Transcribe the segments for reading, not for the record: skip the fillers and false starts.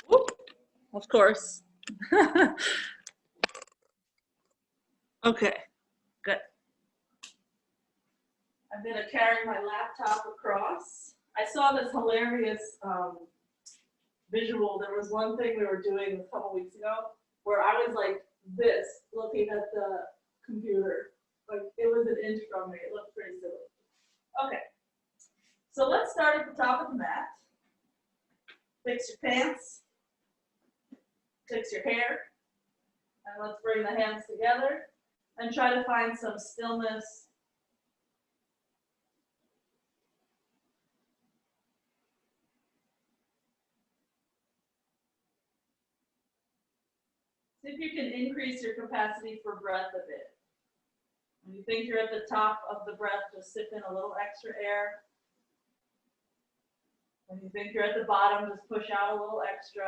Whoop. Of course. Okay, good. I'm gonna carry my laptop across. I saw this hilarious visual. There was one thing we were doing a couple weeks ago where I was like this, looking at the computer. Like it was an inch from me. It looked pretty silly. Okay, so let's start at the top of the mat. Fix your pants, fix your hair, and let's bring the hands together and try to find some stillness. See if you can increase your capacity for breath a bit. When you think you're at the top of the breath, just sip in a little extra air. When you think you're at the bottom, just push out a little extra.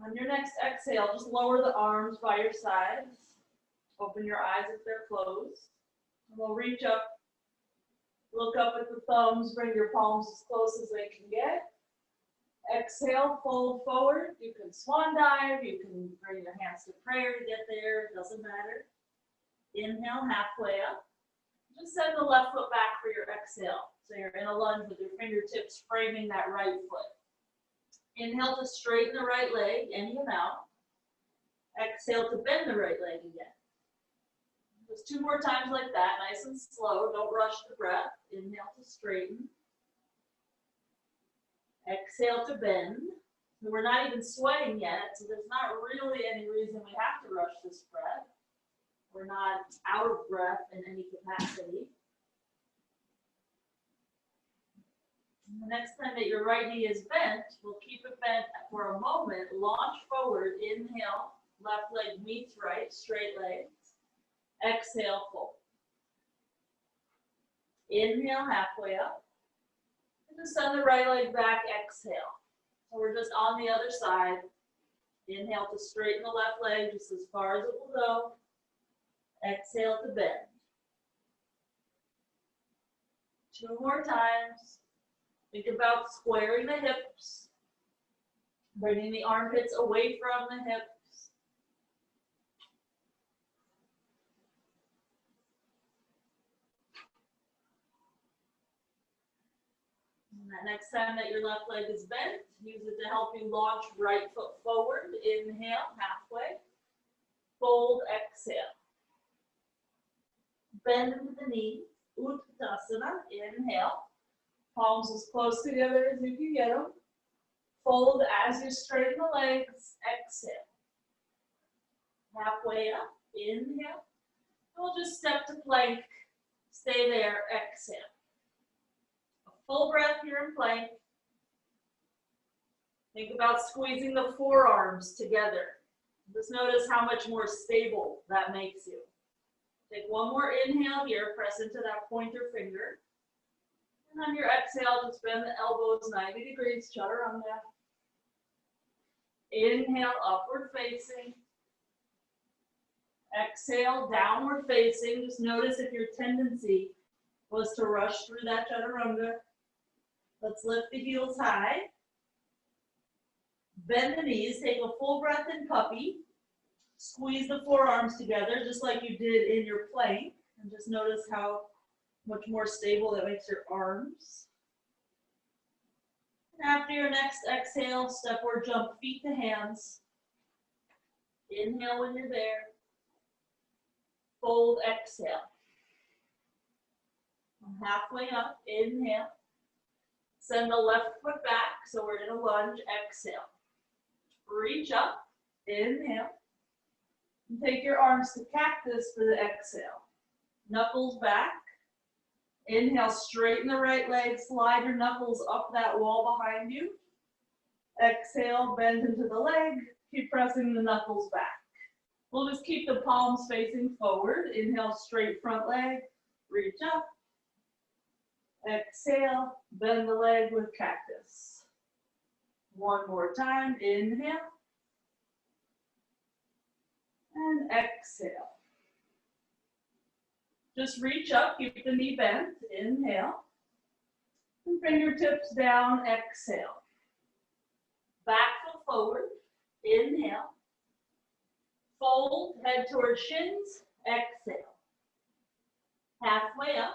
On your next exhale, just lower the arms by your sides. Open your eyes if they're closed. And we'll reach up, look up at the thumbs, bring your palms as close as they can get. Exhale, fold forward. You can swan dive, you can bring your hands to prayer to get there, it doesn't matter. Inhale, halfway up. Just send the left foot back for your exhale. So you're in a lunge with your fingertips framing that right foot. Inhale to straighten the right leg, any amount. Exhale to bend the right leg again. Just 2 more times like that, nice and slow. Don't rush the breath. Inhale to straighten. Exhale to bend. We're not even sweating yet, so there's not really any reason we have to rush this breath. We're not out of breath in any capacity. And the next time that your right knee is bent, we'll keep it bent for a moment. Launch forward. Inhale. Left leg meets right. Straight legs. Exhale, fold. Inhale, halfway up. And just send the right leg back. Exhale. So we're just on the other side. Inhale to straighten the left leg just as far as it will go. Exhale to bend. 2 more times. Think about squaring the hips, bringing the armpits away from the hips. And that next time that your left leg is bent, use it to help you launch right foot forward. Inhale, halfway. Fold, exhale. Bend into the knee. Kukkutasana, inhale. Palms as close together as you can get them. Fold as you straighten the legs. Exhale. Halfway up. Inhale. We'll just step to plank. Stay there. Exhale. A full breath here in plank. Think about squeezing the forearms together. Just notice how much more stable that makes you. Take 1 more inhale here. Press into that pointer finger. And on your exhale, just bend the elbows 90 degrees, chaturanga. Inhale, upward facing. Exhale, downward facing. Just notice if your tendency was to rush through that chaturanga. Let's lift the heels high. Bend the knees, take a full breath in puppy. Squeeze the forearms together just like you did in your plank. And just notice how much more stable that makes your arms. And after your next exhale, step or jump feet to hands. Inhale when you're there. Fold, exhale. Halfway up, inhale. Send the left foot back, so we're in a lunge, exhale. Reach up, inhale. And take your arms to cactus for the exhale. Knuckles back. Inhale, straighten the right leg, slide your knuckles up that wall behind you. Exhale, bend into the leg, keep pressing the knuckles back. We'll just keep the palms facing forward. Inhale, straight front leg, reach up. Exhale, bend the leg with cactus. 1 more time, inhale. And exhale. Just reach up, keep the knee bent, inhale. And fingertips down, exhale. Back foot forward, inhale. Fold, head towards shins, exhale. Halfway up,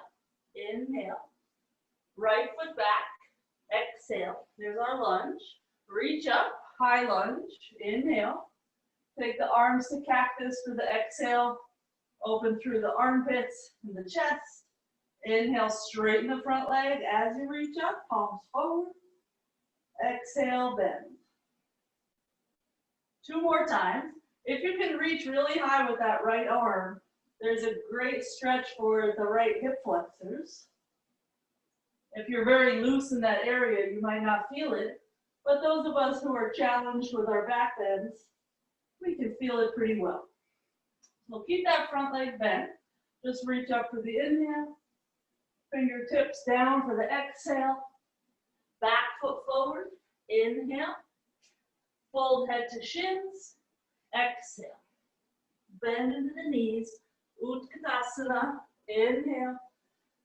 inhale. Right foot back, exhale. There's our lunge. Reach up, high lunge, inhale. Take the arms to cactus for the exhale. Open through the armpits and the chest. Inhale, straighten the front leg as you reach up, palms forward. Exhale, bend. 2 more times. If you can reach really high with that right arm, there's a great stretch for the right hip flexors. If you're very loose in that area, you might not feel it. But those of us who are challenged with our back bends, we can feel it pretty well. So keep that front leg bent. Just reach up for the inhale. Fingertips down for the exhale. Back foot forward. Inhale. Fold head to shins. Exhale. Bend into the knees. Kukkutasana. Inhale.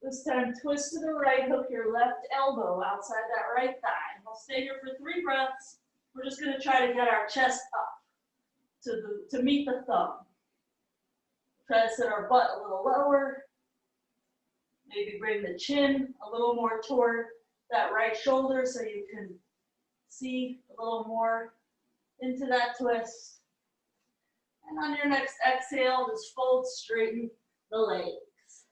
This time twist to the right. Hook your left elbow outside that right thigh. We'll stay here for 3 breaths. We're just going to try to get our chest up to meet the thumb. Try to set our butt a little lower. Maybe bring the chin a little more toward that right shoulder so you can see a little more into that twist. And on your next exhale, just fold, straighten the legs.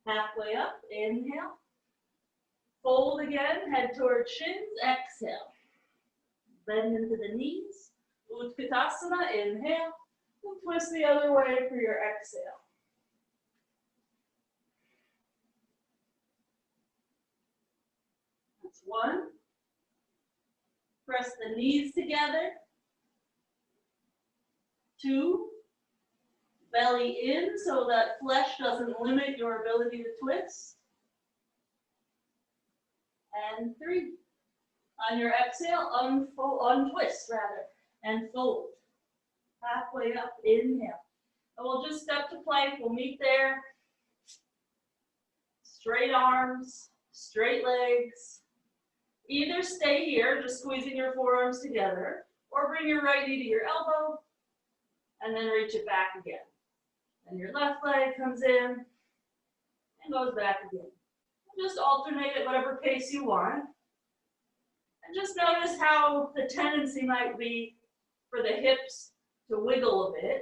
Halfway up, inhale. Fold again, head towards shins, exhale. Bend into the knees. Kukkutasana, inhale. And twist the other way for your exhale. That's 1. Press the knees together. 2. Belly in so that flesh doesn't limit your ability to twist. And 3. On your exhale, untwist rather, and fold. Halfway up, inhale. And we'll just step to plank, we'll meet there. Straight arms, straight legs. Either stay here, just squeezing your forearms together, or bring your right knee to your elbow, and then reach it back again. And your left leg comes in, and goes back again. Just alternate at whatever pace you want. And just notice how the tendency might be for the hips to wiggle a bit.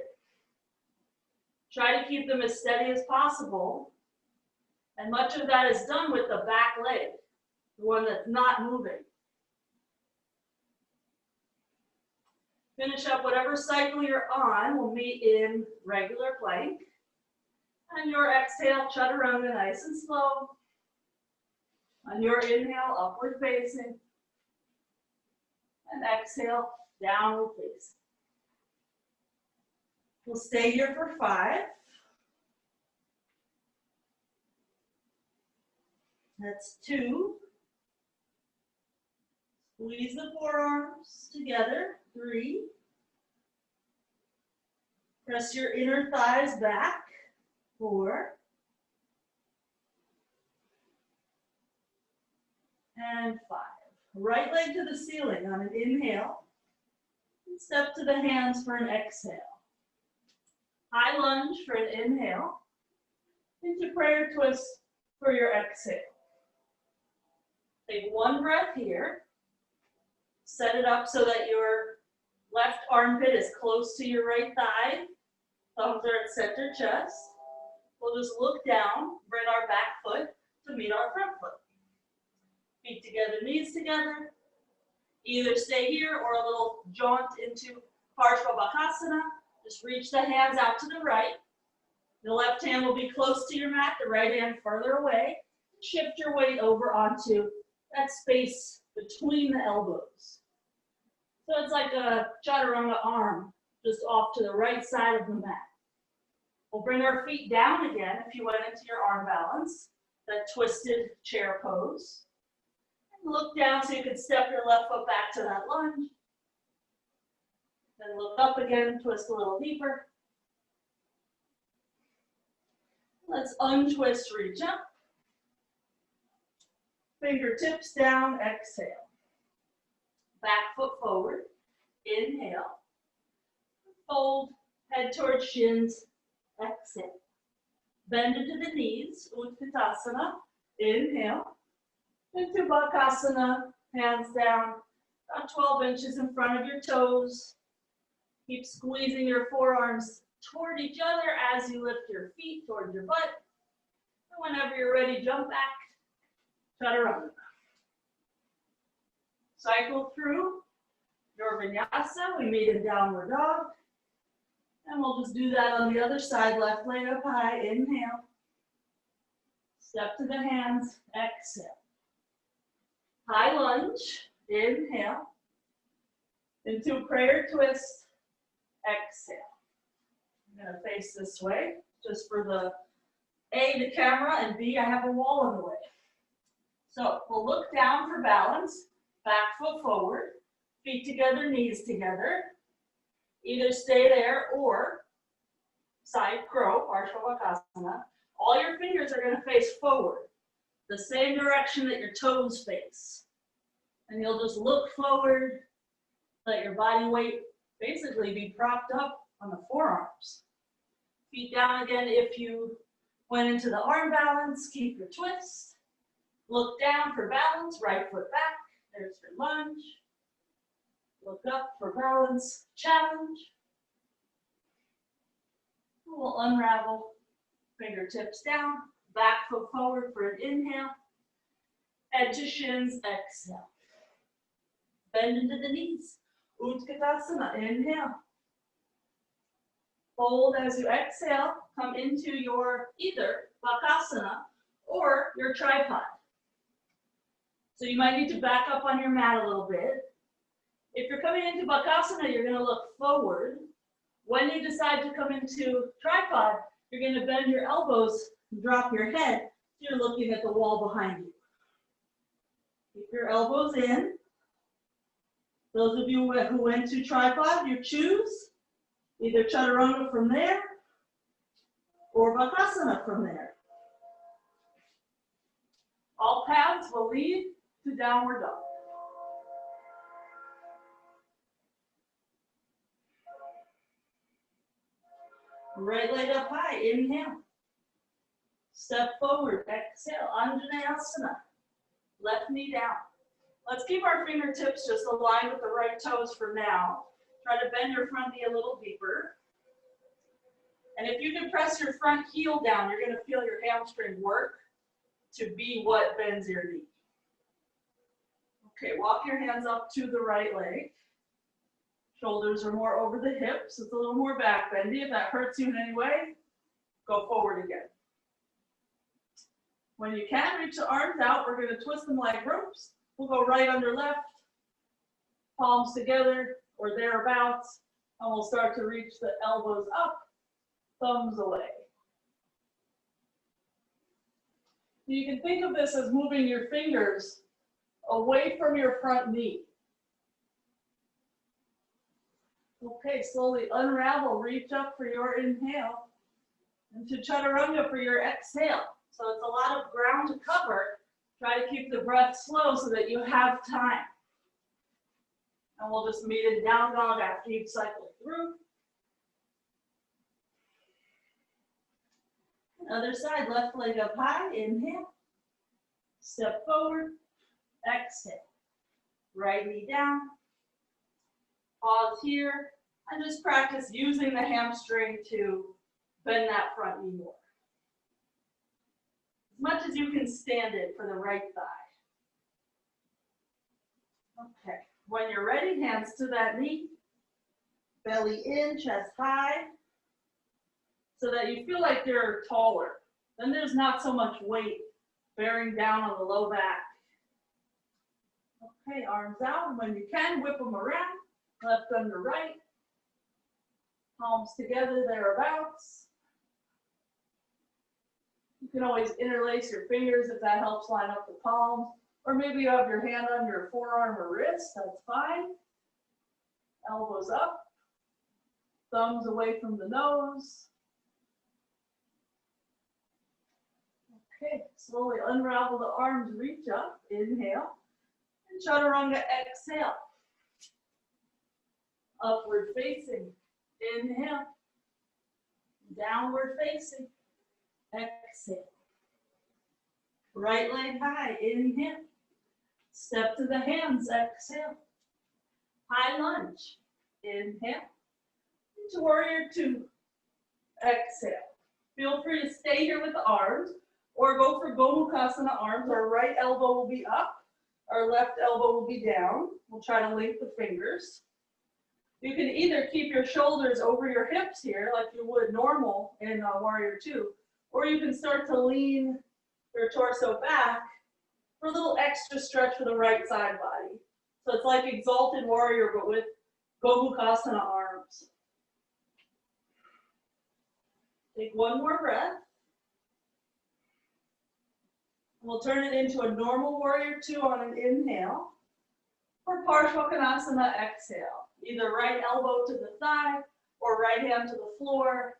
Try to keep them as steady as possible. And much of that is done with the back leg, the one that's not moving. Finish up whatever cycle you're on. We'll meet in regular plank. And your exhale, chaturanga, nice and slow. On your inhale, upward facing. And exhale, downward facing. We'll stay here for 5. That's 2. Squeeze the forearms together. 3. Press your inner thighs back. 4. And 5. Right leg to the ceiling on an inhale. And step to the hands for an exhale. High lunge for an inhale. Into prayer twist for your exhale. Take 1 breath here. Set it up so that your left armpit is close to your right thigh. Thumbs are at center chest. We'll just look down, bring our back foot to meet our front foot. Feet together, knees together. Either stay here or a little jaunt into bakasana. Just reach the hands out to the right. The left hand will be close to your mat, the right hand further away. Shift your weight over onto that space between the elbows. So it's like a chaturanga arm just off to the right side of the mat. We'll bring our feet down again if you went into your arm balance, that twisted chair pose. And look down so you can step your left foot back to that lunge. Then look up again, twist a little deeper. Let's untwist, reach up. Fingertips down, exhale. Back foot forward, inhale. Fold, head towards shins, exhale. Bend into the knees, kukkutasana, inhale. Into bakasana, hands down, about 12 inches in front of your toes. Keep squeezing your forearms toward each other as you lift your feet toward your butt. And whenever you're ready, jump back, chaturanga. Cycle through your vinyasa. We meet in downward dog. And we'll just do that on the other side. Left leg up high, inhale. Step to the hands, exhale. High lunge, inhale. Into prayer twist, exhale. I'm gonna face this way, just for the A, the camera, and B, I have a wall in the way. So we'll look down for balance, back foot forward, feet together, knees together. Either stay there or side crow, bakasana. All your fingers are gonna face forward, the same direction that your toes face. And you'll just look forward, let your body weight basically be propped up on the forearms. Feet down again if you went into the arm balance, keep your twist. Look down for balance, right foot back, there's your lunge. Look up for balance, challenge. We'll unravel, fingertips down, back foot forward for an inhale. Head to shins, exhale. Bend into the knees, kukkutasana, inhale. Fold as you exhale, come into your either bakasana or your tripod. So you might need to back up on your mat a little bit. If you're coming into bakasana, you're gonna look forward. When you decide to come into tripod, you're gonna bend your elbows and drop your head, so you're looking at the wall behind you. Keep your elbows in. Those of you who went to tripod, you choose either chaturanga from there or bakasana from there. All paths will lead to downward dog. Right leg up high, inhale. Step forward, exhale, Anjaneyasana. Left knee down. Let's keep our fingertips just aligned with the right toes for now. Try to bend your front knee a little deeper. And if you can press your front heel down, you're gonna feel your hamstring work to be what bends your knee. Okay, walk your hands up to the right leg. Shoulders are more over the hips. It's a little more back bendy. If that hurts you in any way, go forward again. When you can, reach the arms out. We're gonna twist them like ropes. We'll go right under left, palms together or thereabouts, and we'll start to reach the elbows up, thumbs away. You can think of this as moving your fingers away from your front knee. Okay, slowly unravel, reach up for your inhale, and to chaturanga for your exhale. So it's a lot of ground to cover. Try to keep the breath slow so that you have time. And we'll just meet in down dog after you cycle through. Other side, left leg up high, inhale. Step forward, exhale. Right knee down. Pause here, and just practice using the hamstring to bend that front knee more. As much as you can stand it for the right thigh. Okay, when you're ready, hands to that knee, belly in, chest high, so that you feel like you're taller. Then there's not so much weight bearing down on the low back. Okay, arms out, and when you can, whip them around, left under right, palms together thereabouts. You can always interlace your fingers if that helps line up the palms. Or maybe you have your hand on your forearm or wrist, that's fine. Elbows up, thumbs away from the nose. Okay, slowly unravel the arms, reach up, inhale, and chaturanga, exhale. Upward facing, inhale, downward facing, exhale. Right leg high, inhale, step to the hands, exhale. High lunge, inhale, into warrior two, exhale. Feel free to stay here with the arms, or go for kukkutasana arms. Our right elbow will be up, our left elbow will be down. We'll try to link the fingers. You can either keep your shoulders over your hips here, like you would normal in warrior two, or you can start to lean your torso back for a little extra stretch for the right side body. So it's like exalted warrior, but with kukkutasana arms. Take one more breath. We'll turn it into a normal warrior two on an inhale. For parshvakonasana, exhale. Either right elbow to the thigh or right hand to the floor.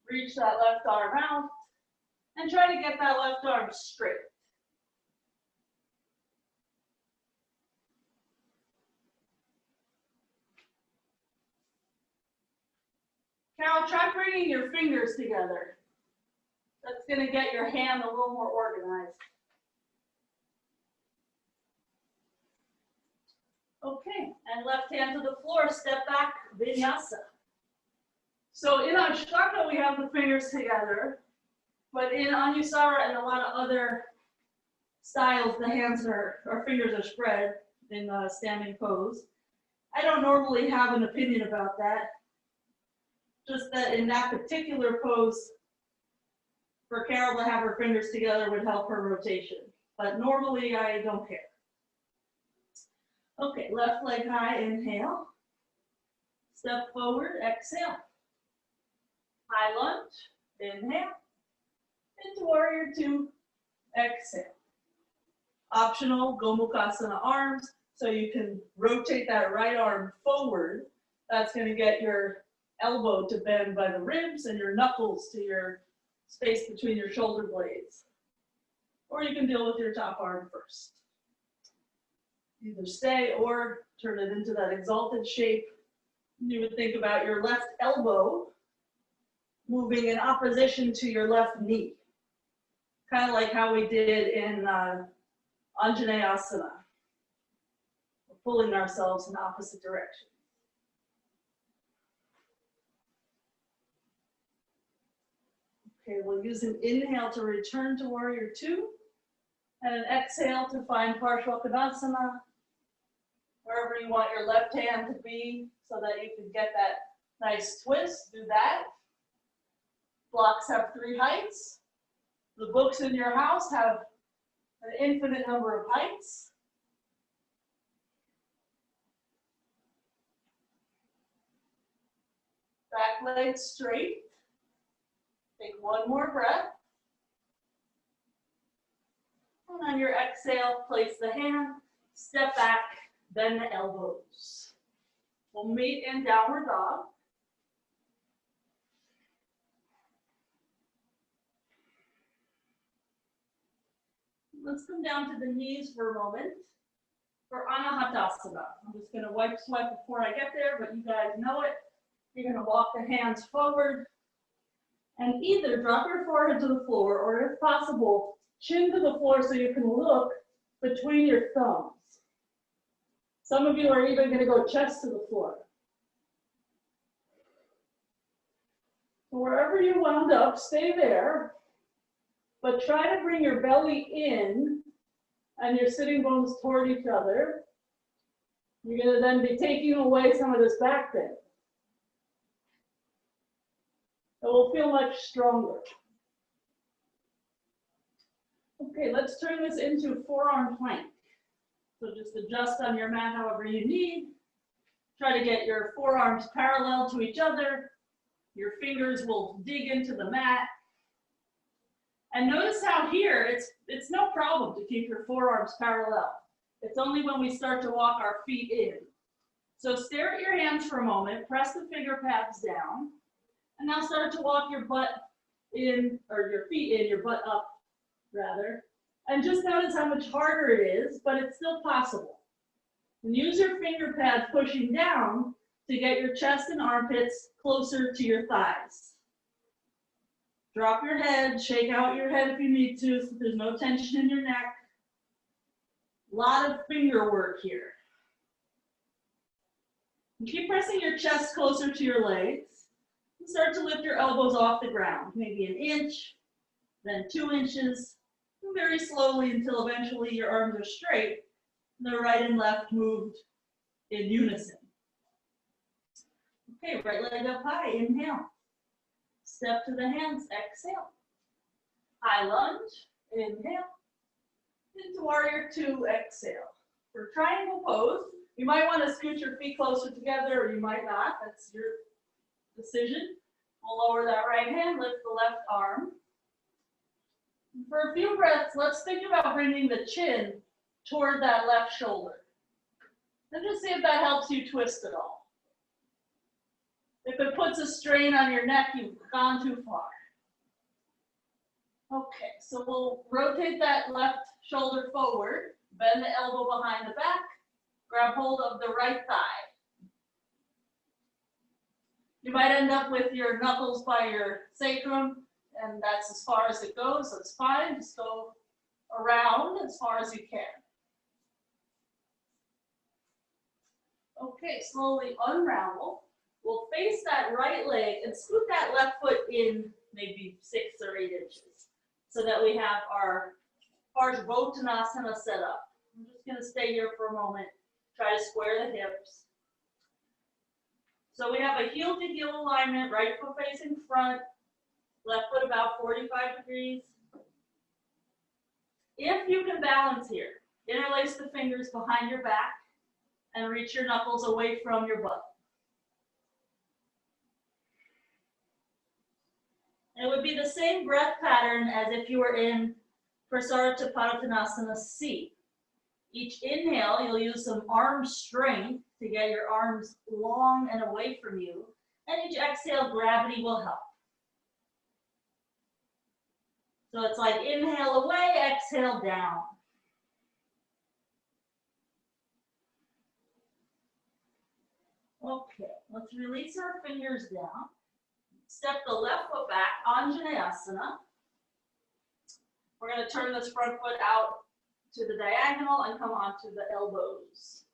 Reach that left arm out and try to get that left arm straight. Carol, try bringing your fingers together. That's going to get your hand a little more organized. Okay, and left hand to the floor, step back, vinyasa. So in Ashtanga, we have the fingers together, but in Anusara and a lot of other styles, the hands or fingers are spread in a standing pose. I don't normally have an opinion about that. Just that in that particular pose, for Carol to have her fingers together would help her rotation. But normally I don't care. Okay, left leg high, inhale. Step forward, exhale. High lunge, inhale. Into warrior two, exhale. Optional gomukhasana arms, so you can rotate that right arm forward. That's going to get your elbow to bend by the ribs and your knuckles to your space between your shoulder blades. Or you can deal with your top arm first. Either stay or turn it into that exalted shape. You would think about your left elbow moving in opposition to your left knee. Kind of like how we did in Anjaneyasana. We're pulling ourselves in opposite directions. Okay, we'll use an inhale to return to warrior two, and an exhale to find parshvakonasana, wherever you want your left hand to be, so that you can get that nice twist. Do that. Blocks have 3 heights. The books in your house have an infinite number of heights. Back leg straight. Take one more breath. And on your exhale, place the hand, step back, bend the elbows. We'll meet in downward dog. Let's come down to the knees for a moment. For anahatasana, I'm just going to swipe before I get there, but you guys know it. You're going to walk the hands forward and either drop your forehead to the floor, or if possible, chin to the floor so you can look between your thumbs. Some of you are even going to go chest to the floor. So wherever you wound up, stay there, but try to bring your belly in and your sitting bones toward each other. You're going to then be taking away some of this back bend. It will feel much stronger. Okay, let's turn this into forearm plank. So just adjust on your mat however you need. Try to get your forearms parallel to each other. Your fingers will dig into the mat. And notice how here, it's no problem to keep your forearms parallel. It's only when we start to walk our feet in. So stare at your hands for a moment, press the finger pads down, and now start to walk your butt in, or your feet in, your butt up rather. And just notice how much harder it is, but it's still possible. And use your finger pads pushing down to get your chest and armpits closer to your thighs. Drop your head, shake out your head if you need to, so there's no tension in your neck. A lot of finger work here. And keep pressing your chest closer to your legs. And start to lift your elbows off the ground, maybe an inch, then 2 inches, and very slowly until eventually your arms are straight. The right and left moved in unison. Okay, right leg up high, inhale. Step to the hands, exhale. High lunge, inhale. Into warrior 2, exhale. For triangle pose, you might want to scoot your feet closer together or you might not, that's your decision. We'll lower that right hand, lift the left arm. For a few breaths, let's think about bringing the chin toward that left shoulder. And just see if that helps you twist at all. If it puts a strain on your neck, you've gone too far. Okay, so we'll rotate that left shoulder forward, bend the elbow behind the back, grab hold of the right thigh. You might end up with your knuckles by your sacrum, and that's as far as it goes. That's fine. Just go around as far as you can. Okay, slowly unravel. We'll face that right leg and scoot that left foot in maybe 6 or 8 inches so that we have our Parsvottanasana set up. I'm just going to stay here for a moment. Try to square the hips. So we have a heel to heel alignment, right foot facing front, left foot about 45 degrees. If you can balance here, interlace the fingers behind your back and reach your knuckles away from your butt. It would be the same breath pattern as if you were in Sorta C. Each inhale, you'll use some arm strength to get your arms long and away from you. And each exhale, gravity will help. So it's like inhale away, exhale down. Okay, let's release our fingers down. Step the left foot back, Asana. We're going to turn this front foot out to the diagonal and come onto the elbows.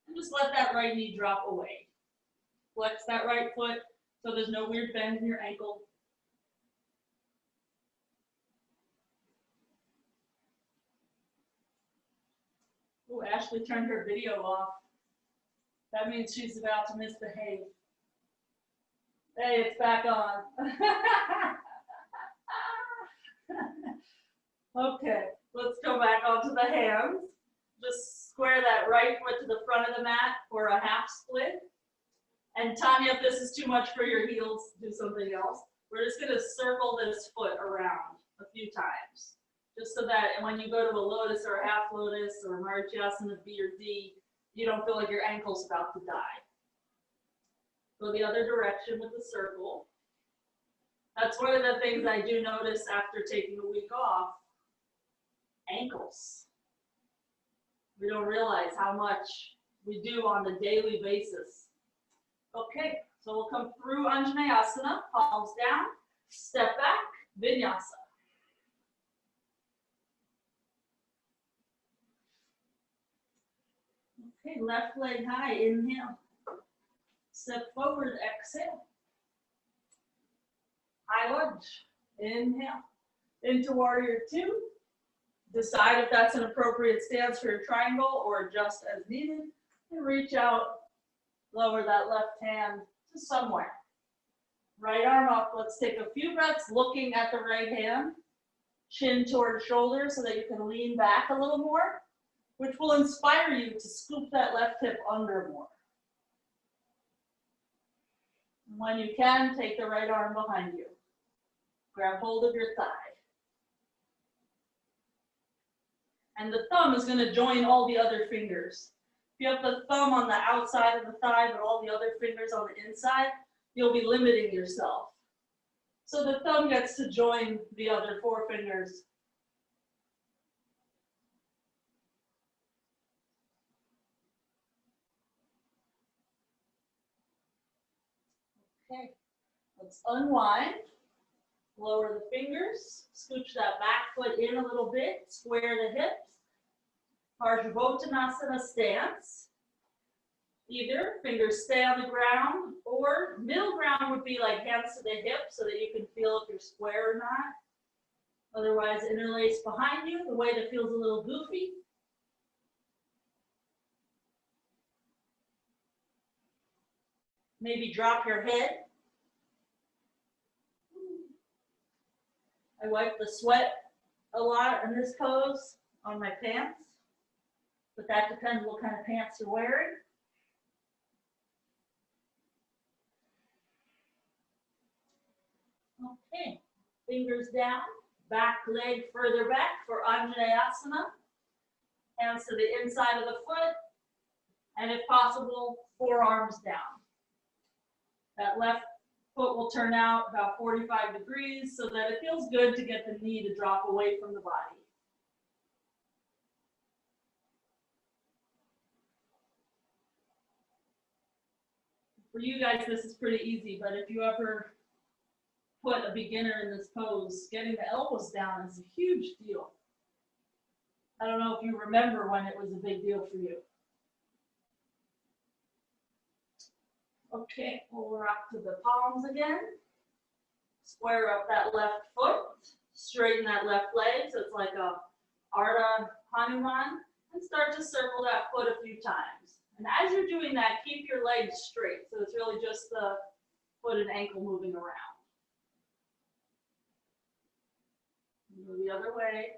And just let that right knee drop away. Flex that right foot so there's no weird bend in your ankle. Oh, Ashley turned her video off. That means she's about to misbehave. Hey, it's back on. Okay, let's go back onto the hands. Just square that right foot to the front of the mat for a half split. And Tanya, if this is too much for your heels, do something else. We're just going to circle this foot around a few times. Just so that when you go to a lotus or a half lotus or Marichyasana B or D, you don't feel like your ankle's about to die. Go the other direction with the circle. That's one of the things I do notice after taking a week off. Ankles. We don't realize how much we do on a daily basis. Okay, so we'll come through Anjaneyasana, palms down, step back, Vinyasa. Okay, left leg high, inhale. Step forward, exhale. High lunge, inhale. Into warrior 2. Decide if that's an appropriate stance for your triangle or adjust as needed. And reach out, lower that left hand to somewhere. Right arm up. Let's take a few breaths looking at the right hand. Chin toward shoulder so that you can lean back a little more, which will inspire you to scoop that left hip under more. And when you can, take the right arm behind you. Grab hold of your thigh. And the thumb is going to join all the other fingers. If you have the thumb on the outside of the thigh, but all the other fingers on the inside, you'll be limiting yourself. So the thumb gets to join the other 4 fingers Okay, let's unwind. Lower the fingers, scooch that back foot in a little bit, square the hips. Parsvottanasana stance. Either fingers stay on the ground, or middle ground would be like hands to the hips so that you can feel if you're square or not. Otherwise, interlace behind you, the way that feels a little goofy. Maybe drop your head. I wipe the sweat a lot in this pose on my pants, but that depends what kind of pants you're wearing. Okay, fingers down, back leg further back for Asana. Hands to the inside of the foot, and if possible, forearms down. That left foot will turn out about 45 degrees so that it feels good to get the knee to drop away from the body. For you guys, this is pretty easy, but if you ever put a beginner in this pose, getting the elbows down is a huge deal. I don't know if you remember when it was a big deal for you. Okay, we'll rock to the palms again. Square up that left foot, straighten that left leg so it's like a urdha hanuman, and start to circle that foot a few times. And as you're doing that, keep your legs straight, so it's really just the foot and ankle moving around. Go the other way.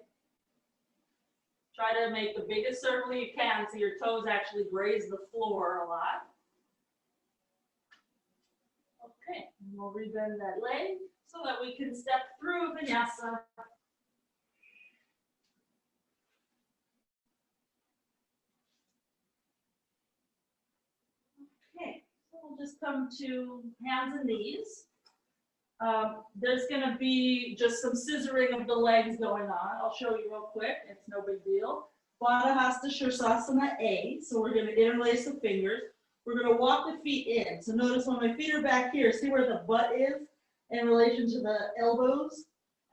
Try to make the biggest circle you can so your toes actually graze the floor a lot. Okay, and we'll rebend that leg so that we can step through vinyasa. Okay, so we'll just come to hands and knees. There's going to be just some scissoring of the legs going on. I'll show you real quick. It's no big deal. Baddha, hasta, sirsasana A. So we're going to interlace the fingers. We're going to walk the feet in. So notice when my feet are back here, see where the butt is in relation to the elbows?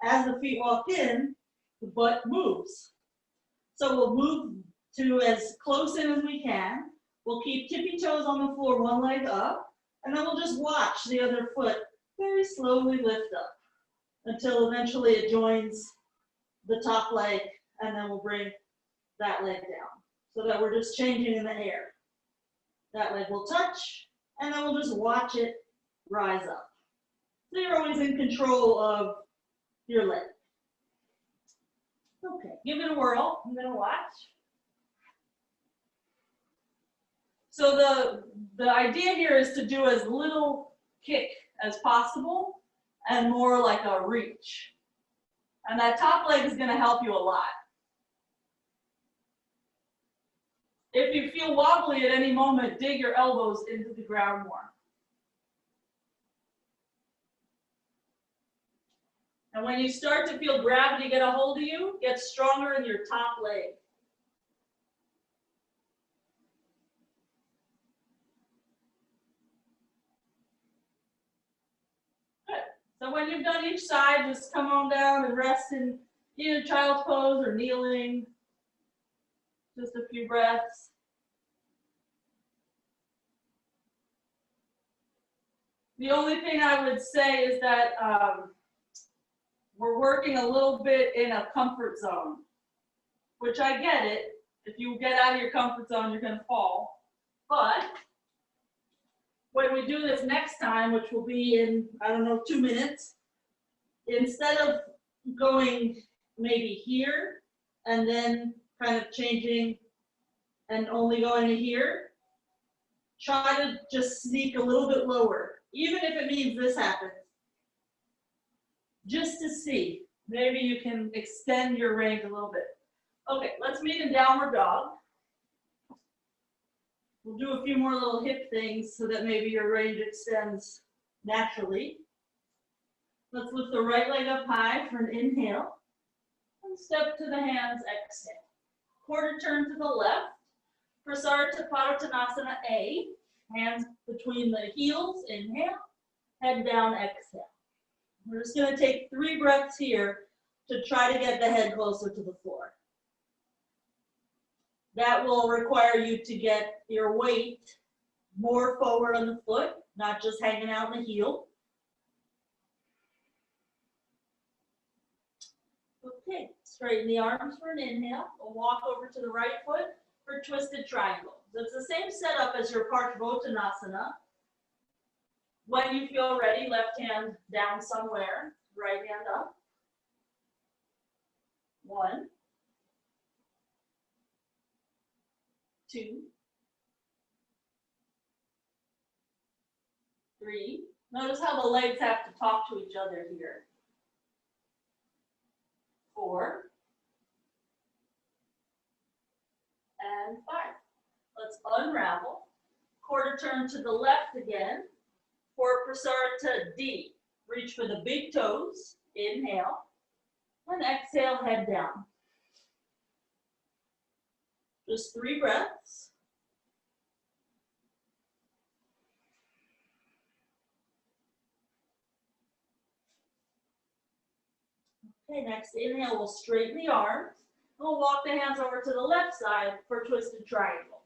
As the feet walk in, the butt moves. So we'll move to as close in as we can. We'll keep tippy toes on the floor, one leg up, and then we'll just watch the other foot very slowly lift up until eventually it joins the top leg, and then we'll bring that leg down so that we're just changing in the air. That leg will touch, and then we'll just watch it rise up. So you're always in control of your leg. Okay, give it a whirl. I'm going to watch. So the idea here is to do as little kick as possible and more like a reach. And that top leg is going to help you a lot. If you feel wobbly at any moment, dig your elbows into the ground more. And when you start to feel gravity get a hold of you, get stronger in your top leg. Good. So when you've done each side, just come on down and rest in either child's pose or kneeling. Just a few breaths. The only thing I would say is that we're working a little bit in a comfort zone, which I get it. If you get out of your comfort zone, you're going to fall. But when we do this next time, which will be in, I don't know, 2 minutes, instead of going maybe here and then kind of changing and only going to here, try to just sneak a little bit lower, even if it means this happens. Just to see, maybe you can extend your range a little bit. Okay, let's meet in downward dog. We'll do a few more little hip things so that maybe your range extends naturally. Let's lift the right leg up high for an inhale. And step to the hands, exhale. Quarter turn to the left. For Sorta, Padottanasana A. Hands between the heels, inhale. Head down, exhale. We're just going to take 3 breaths here to try to get the head closer to the floor. That will require you to get your weight more forward on the foot, not just hanging out in the heel. Okay, straighten the arms for an inhale. We'll walk over to the right foot for twisted triangle. So it's the same setup as your Kukkutasana. When you feel ready, left hand down somewhere, right hand up. 1, 2, 3. Notice how the legs have to talk to each other here. 4. And 5. Let's unravel. Quarter turn to the left again for Sorta D. Reach for the big toes. Inhale. And exhale, head down. Just 3 breaths. Okay, next inhale, we'll straighten the arms. We'll walk the hands over to the left side for twisted triangle.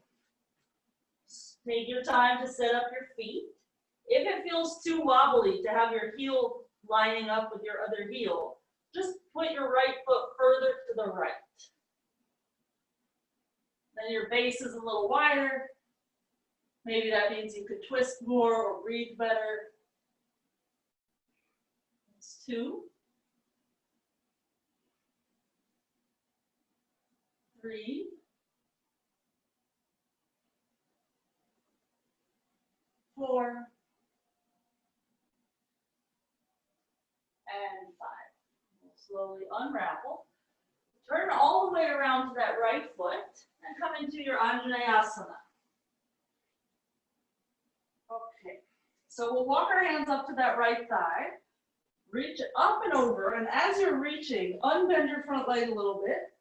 Take your time to set up your feet. If it feels too wobbly to have your heel lining up with your other heel, just put your right foot further to the right. Then your base is a little wider. Maybe that means you could twist more or breathe better. That's 2. 3. 4. And 5. We'll slowly unravel. Turn all the way around to that right foot and come into your Asana. Okay, so we'll walk our hands up to that right thigh. Reach up and over, and as you're reaching, unbend your front leg a little bit.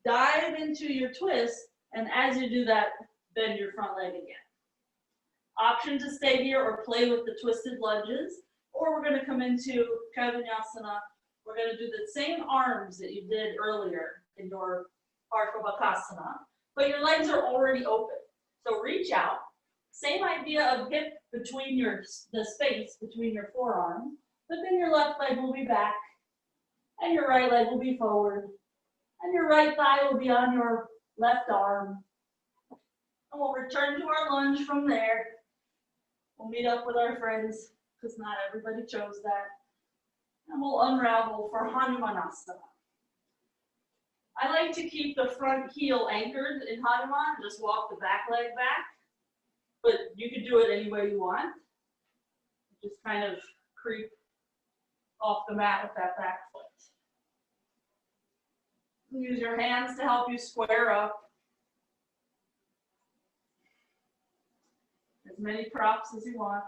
Dive into your twist, and as you do that, bend your front leg again. Option to stay here or play with the twisted lunges, or we're going to come into Asana. We're going to do the same arms that you did earlier in your bakasana, but your legs are already open. So reach out. Same idea of hip between the space between your forearms, but then your left leg will be back, and your right leg will be forward, and your right thigh will be on your left arm. And we'll return to our lunge from there. We'll meet up with our friends, because not everybody chose that. And we'll unravel for Hanumanasana. I like to keep the front heel anchored in Hanuman, just walk the back leg back. But you can do it any way you want. Just kind of creep off the mat with that back foot. Use your hands to help you square up. As many props as you want.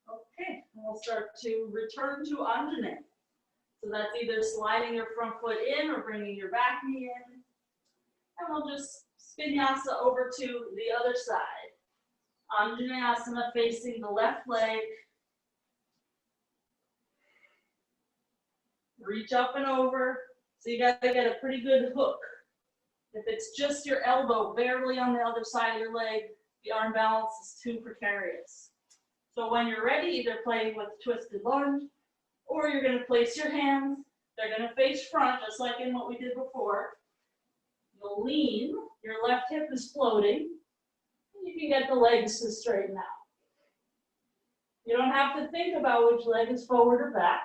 Okay, and we'll start to return to Anjane. So that's either sliding your front foot in or bringing your back knee in. And we'll just vinyasa over to the other side. Anjaneyasana facing the left leg. Reach up and over. So you got to get a pretty good hook. If it's just your elbow barely on the other side of your leg, the arm balance is too precarious. So when you're ready, either play with twisted lunge, or you're going to place your hands. They're going to face front, just like in what we did before. You'll lean, your left hip is floating, and you can get the legs to straighten out. You don't have to think about which leg is forward or back.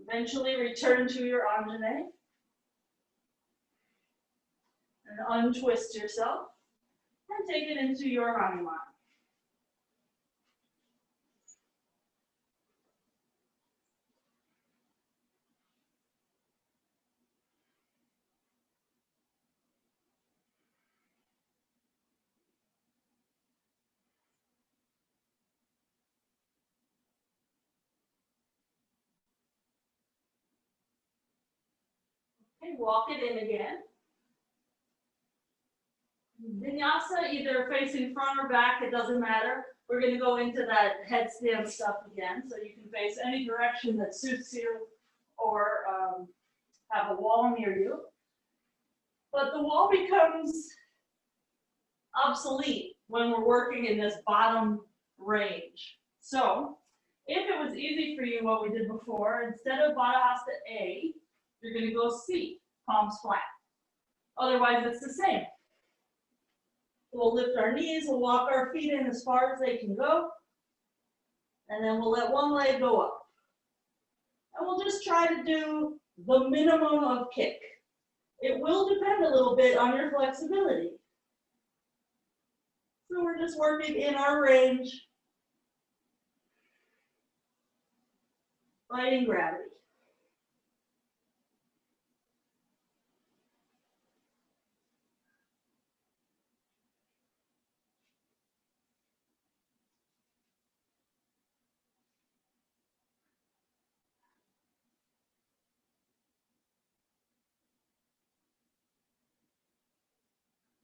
Eventually return to your Anjane and untwist yourself and take it into your Hanuman. Okay, walk it in again. Vinyasa, either facing front or back, it doesn't matter. We're going to go into that headstand stuff again, so you can face any direction that suits you, or have a wall near you. But the wall becomes obsolete when we're working in this bottom range. So if it was easy for you, what we did before, instead of baddha hasta A, you're going to go C, palms flat. Otherwise, it's the same. We'll lift our knees, we'll walk our feet in as far as they can go, and then we'll let one leg go up. And we'll just try to do the minimum of kick. It will depend a little bit on your flexibility. So we're just working in our range, fighting gravity.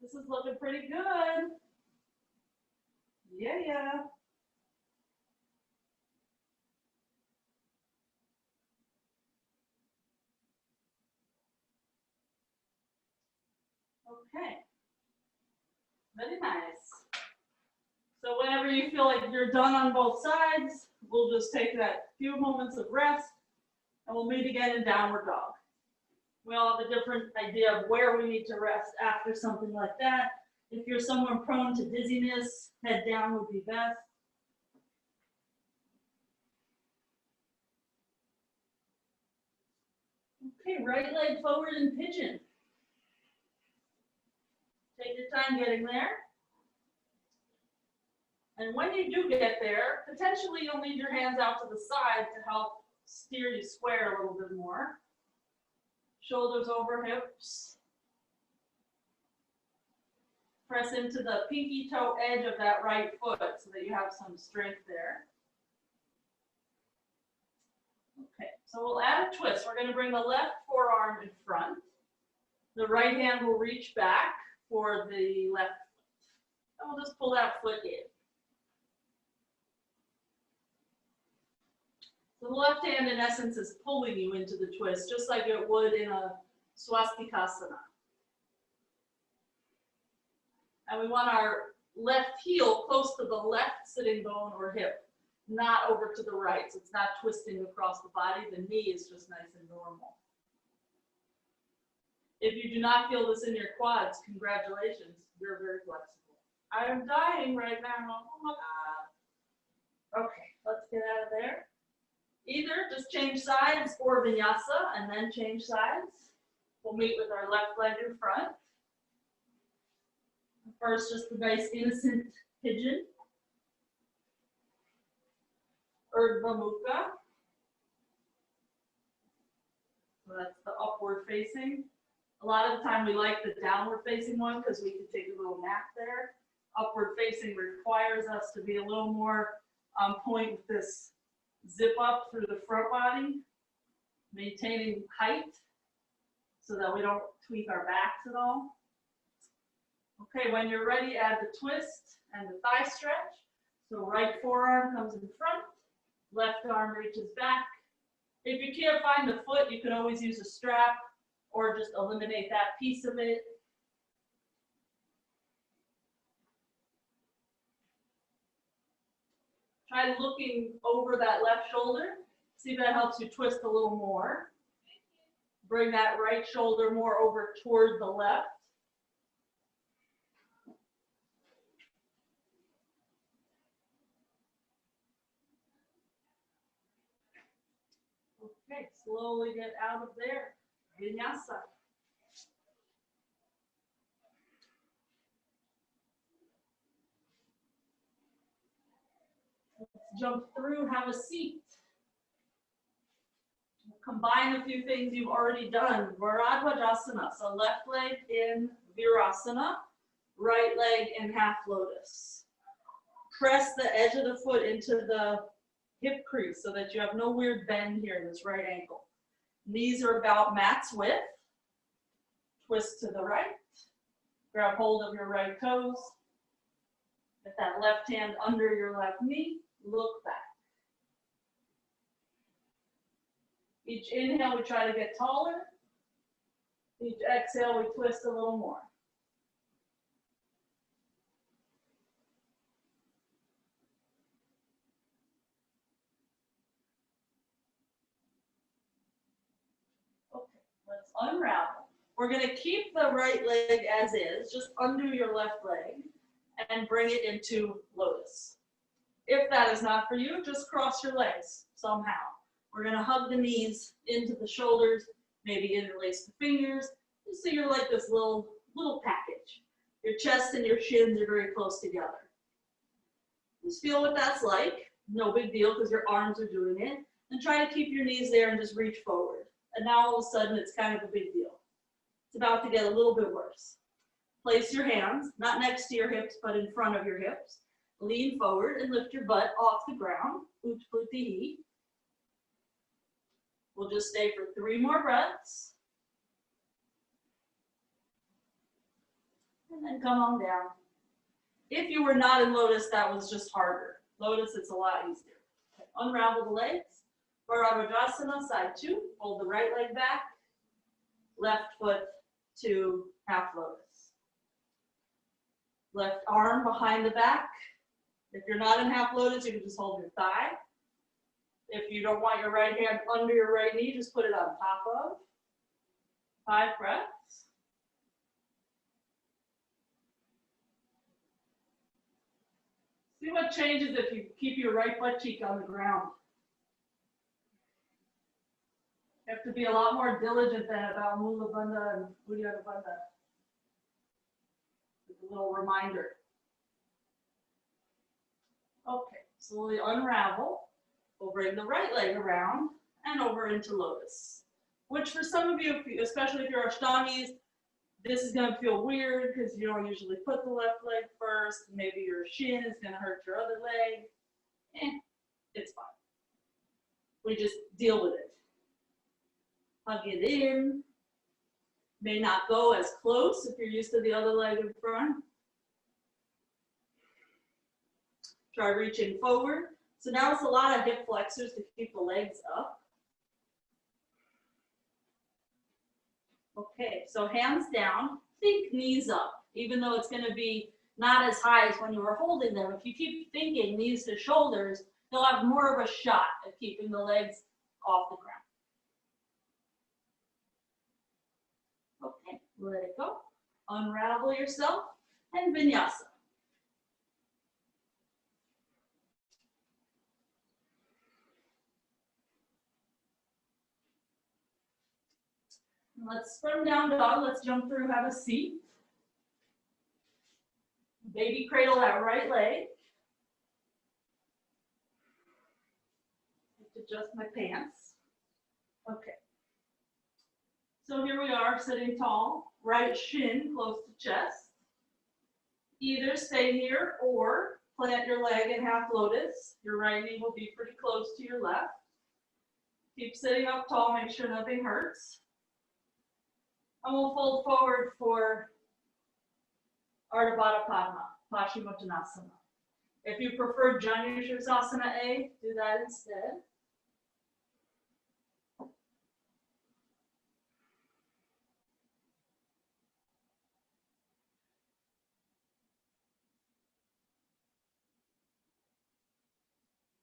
This is looking pretty good. Yeah. Okay. Very nice. So whenever you feel like you're done on both sides, we'll just take that few moments of rest, and we'll meet again in downward dog. We all have a different idea of where we need to rest after something like that. If you're someone prone to dizziness, head down would be best. Okay, right leg forward in pigeon. Take your time getting there. And when you do get there, potentially you'll need your hands out to the side to help steer you square a little bit more. Shoulders over hips. Press into the pinky toe edge of that right foot so that you have some strength there. Okay, so we'll add a twist. We're going to bring the left forearm in front. The right hand will reach back for the left foot. And we'll just pull that foot in. So the left hand, in essence, is pulling you into the twist, just like it would in a swastikasana. And we want our left heel close to the left sitting bone or hip, not over to the right. So it's not twisting across the body. The knee is just nice and normal. If you do not feel this in your quads, congratulations, you're very flexible. I am dying right now. Oh my God. Okay, let's get out of there. Either just change sides or vinyasa and then change sides. We'll meet with our left leg in front. First, just a nice innocent pigeon. Urdha. So that's the upward facing. A lot of the time we like the downward facing one because we can take a little nap there. Upward facing requires us to be a little more on point with this zip up through the front body, maintaining height so that we don't tweak our backs at all. Okay, when you're ready, add the twist and the thigh stretch. So right forearm comes in front, left arm reaches back. If you can't find the foot, you can always use a strap or just eliminate that piece of it. Try looking over that left shoulder. See if that helps you twist a little more. Bring that right shoulder more over toward the left. Okay, slowly get out of there. Vinyasa. Let's jump through, have a seat. Combine a few things you've already done. Virabhadrasana, so left leg in virasana, right leg in half lotus. Press the edge of the foot into the hip crease so that you have no weird bend here in this right ankle. Knees are about mat's width. Twist to the right. Grab hold of your right toes. Get that left hand under your left knee. Look back. Each inhale, we try to get taller. Each exhale, we twist a little more. Okay, let's unravel. We're going to keep the right leg as is, just under your left leg, and bring it into lotus. If that is not for you, just cross your legs somehow. We're going to hug the knees into the shoulders, maybe interlace the fingers, just so you're like this little package. Your chest and your shins are very close together. Just feel what that's like. No big deal because your arms are doing it. And try to keep your knees there and just reach forward. And now all of a sudden it's kind of a big deal. It's about to get a little bit worse. Place your hands, not next to your hips, but in front of your hips. Lean forward and lift your butt off the ground. Utputihi. We'll just stay for 3 more breaths. And then come on down. If you were not in lotus, that was just harder. Lotus, it's a lot easier. Okay. Unravel the legs. Parabhajasana, side 2. Hold the right leg back. Left foot to half lotus. Left arm behind the back. If you're not in half lotus, you can just hold your thigh. If you don't want your right hand under your right knee, just put it on top of. 5 breaths. See what changes if you keep your right butt cheek on the ground. You have to be a lot more diligent than about Mula Bandha and Uddiyana Bandha. Just a little reminder. Okay, slowly unravel. We'll bring the right leg around and over into lotus. Which for some of you, especially if you're Ashtangis, this is going to feel weird because you don't usually put the left leg first. Maybe your shin is going to hurt your other leg. It's fine. We just deal with it. Hug it in. May not go as close if you're used to the other leg in front. Try reaching forward. So now it's a lot of hip flexors to keep the legs up. Okay, so hands down, think knees up, even though it's going to be not as high as when you were holding them. If you keep thinking knees to shoulders, you'll have more of a shot at keeping the legs off the ground. Okay, let it go. Unravel yourself and vinyasa. Let's from down dog. Let's jump through, have a seat. Baby cradle that right leg. Adjust my pants. Okay. So here we are sitting tall, right shin close to chest. Either stay here or plant your leg in half lotus. Your right knee will be pretty close to your left. Keep sitting up tall, make sure nothing hurts. And we'll fold forward for Ardha Baddha Padma, Paschimottanasana. If you prefer Janu Sirsasana A, do that instead.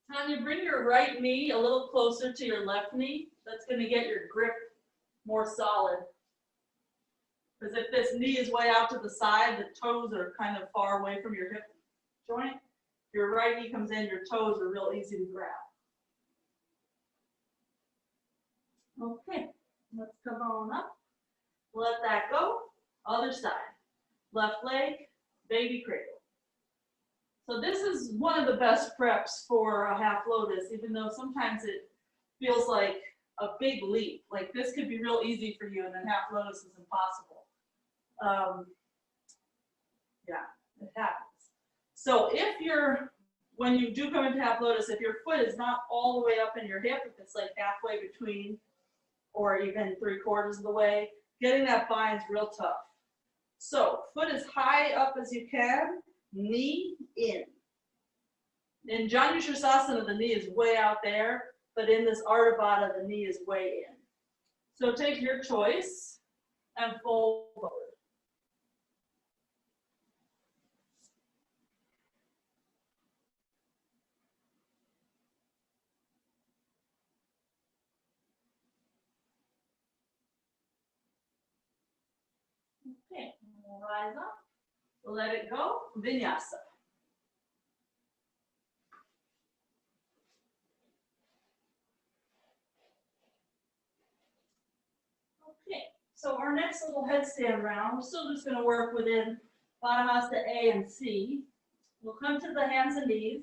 Now you bring your right knee a little closer to your left knee. That's going to get your grip more solid. Because if this knee is way out to the side, the toes are kind of far away from your hip joint. Your right knee comes in, your toes are real easy to grab. Okay, let's come on up. Let that go. Other side. Left leg, baby cradle. So this is one of the best preps for a half lotus, even though sometimes it feels like a big leap. Like this could be real easy for you and then half lotus is impossible. Yeah, it happens. So if when you do come into half lotus, if your foot is not all the way up in your hip, if it's like halfway between or even 3/4 of the way, getting that bind is real tough. So foot as high up as you can, knee in. In Janu Sirsasana, the knee is way out there, but in this urdha, the knee is way in. So take your choice and fold forward. Okay, we'll rise up. We'll let it go. Vinyasa. Okay, so our next little headstand round, we're still just going to work within baddha, hasta A and C. We'll come to the hands and knees.